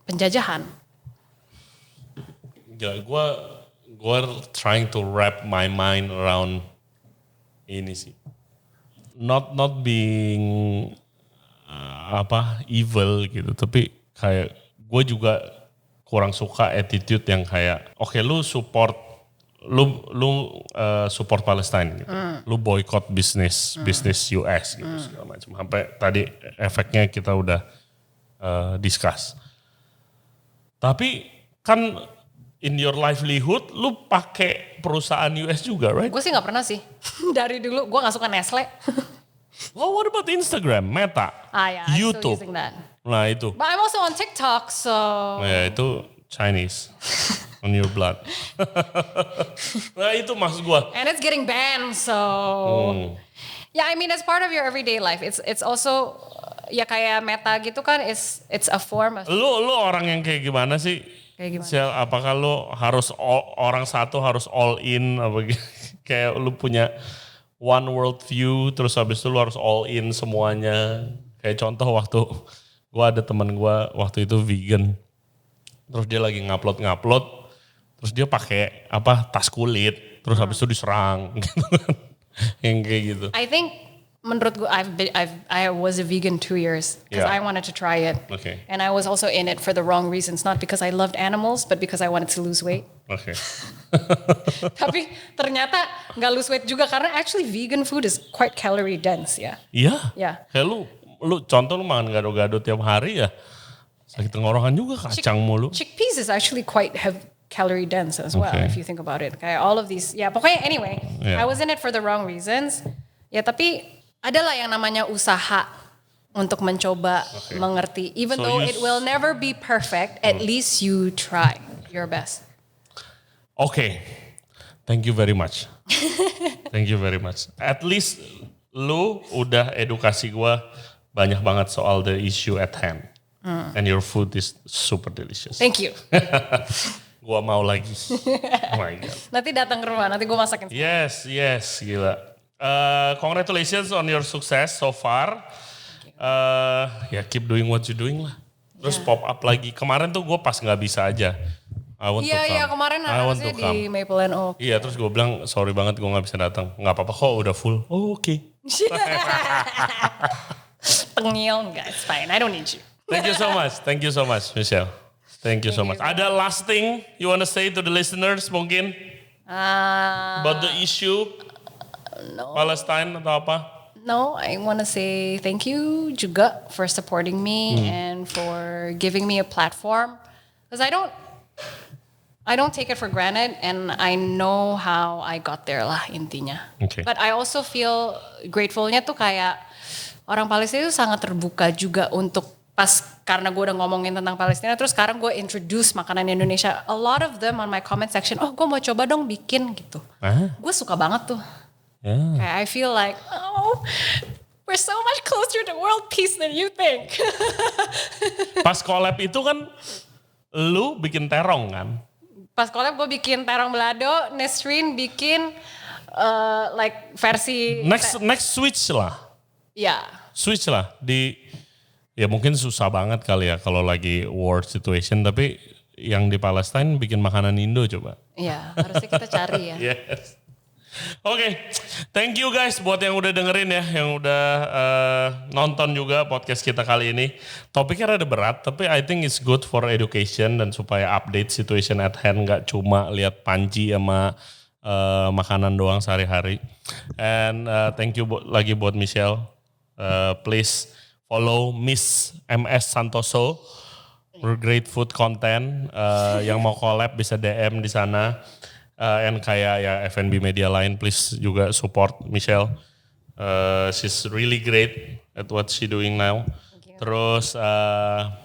penjajahan. Ya, gue trying to wrap my mind around ini sih. Not being evil gitu, tapi kayak gue juga kurang suka attitude yang kayak lu support Palestine gitu. Lu boycott bisnis US gitu segala macam. Sampai tadi efeknya kita udah discuss. Tapi kan in your livelihood, lu pakai perusahaan US juga, right? Gue sih nggak pernah sih. Dari dulu gue nggak suka Nestle. Well, what about Instagram, Meta, YouTube? Still using that. Nah itu. But I'm also on TikTok, so. Ya itu Chinese on your blood. Nah itu maksud gue. And it's getting banned, so. Yeah, I mean it's part of your everyday life. It's also ya kayak meta gitu kan, it's a form of Lu orang yang kayak gimana sih? kayak gimana? Apakah lu harus orang satu harus all in apa kayak lu punya one world view terus habis itu lu harus all in semuanya. Kayak contoh waktu gua ada teman gua waktu itu vegan. Terus dia lagi ngupload terus dia pakai tas kulit terus habis itu diserang gitu kan. Yang kayak gitu. I think menurut gue I was a vegan 2 years because I wanted to try it. Okay. And I was also in it for the wrong reasons, not because I loved animals, but because I wanted to lose weight. Oke. Tapi ternyata nggak lose weight juga karena actually vegan food is quite calorie dense ya. Iya. Ya. Kayak lu contoh lu makan gado-gado tiap hari ya sakit tenggorokan juga kacang mulu. Chickpeas is actually quite calorie dense as well if you think about it. Kayak all of these, ya pokoknya anyway, I was in it for the wrong reasons. Ya tapi adalah yang namanya usaha untuk mencoba mengerti. Even though it will never be perfect, at least you try your best. Oke. Thank you very much. Thank you very much. At least lu udah edukasi gua banyak banget soal the issue at hand. And your food is super delicious. Thank you. Gua mau lagi. Oh my God. Nanti datang ke rumah, nanti gue masakin. Yes, gila. Congratulations on your success so far. Keep doing what you doing lah. Terus pop up lagi. Kemarin tuh gue pas nggak bisa aja. Iya kemarin harusnya di Maple and Oak. Iya terus gue bilang sorry banget gue nggak bisa datang. Nggak apa-apa kok udah full. Oh oke. Tengil enggak, it's fine. I don't need you. Thank you so much, Michelle. Thank you so much. Ada last thing you wanna say to the listeners mungkin? About the issue? No. Palestine atau apa? No, I want to say thank you juga for supporting me and for giving me a platform. Because I don't take it for granted and I know how I got there lah intinya. Okay. But I also feel gratefulnya tuh kayak orang Palestina itu sangat terbuka juga untuk karena gue udah ngomongin tentang Palestina terus sekarang gue introduce makanan Indonesia. A lot of them on my comment section, gue mau coba dong bikin gitu. Gue suka banget tuh. Yeah. I feel like, we're so much closer to world peace than you think. Pas collab itu kan, lu bikin terong kan? Pas collab gue bikin terong balado, Nesrin bikin versi... Next switch lah. Ya. Switch lah. Ya mungkin susah banget kali ya kalau lagi war situation, tapi yang di Palestine bikin makanan Indo coba. Iya, harusnya kita cari ya. Yes. Oke, thank you guys buat yang udah dengerin ya, yang udah nonton juga podcast kita kali ini. Topiknya rada berat, tapi I think it's good for education dan supaya update situation at hand, nggak cuma lihat panci sama makanan doang sehari-hari. And thank you lagi buat Michelle. Please follow Miss MS Santoso, great food content. Yang mau collab bisa DM di sana. And kayak ya F&B media lain, please juga support Michelle. She's really great at what she doing now. Terus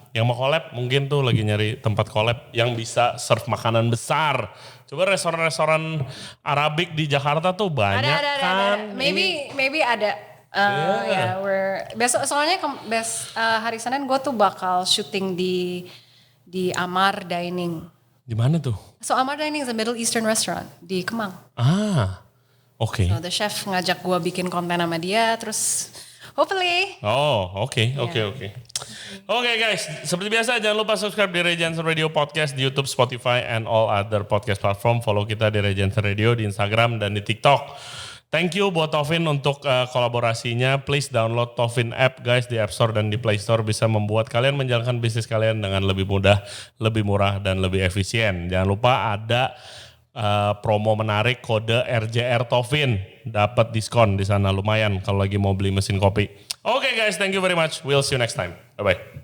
yang mau collab mungkin tuh lagi nyari tempat collab yang bisa serve makanan besar. Coba restoran-restoran Arabik di Jakarta tuh banyak kan. Ada. Maybe ada. Besok soalnya hari Senin gue tuh bakal syuting di Amar Dining. Di mana tuh? So Amar Dining is a Middle Eastern restaurant di Kemang. Oke. So the chef ngajak gue bikin konten sama dia, terus hopefully. Oke guys, seperti biasa jangan lupa subscribe di Ray Jensen Radio Podcast di YouTube, Spotify, and all other podcast platform. Follow kita di Ray Jensen Radio di Instagram dan di TikTok. Thank you buat Tovin untuk kolaborasinya. Please download Tovin app guys di App Store dan di Play Store. Bisa membuat kalian menjalankan bisnis kalian dengan lebih mudah, lebih murah, dan lebih efisien. Jangan lupa ada promo menarik kode RJR Tovin. Dapat diskon di sana lumayan kalau lagi mau beli mesin kopi. Oke guys, thank you very much. We'll see you next time. Bye-bye.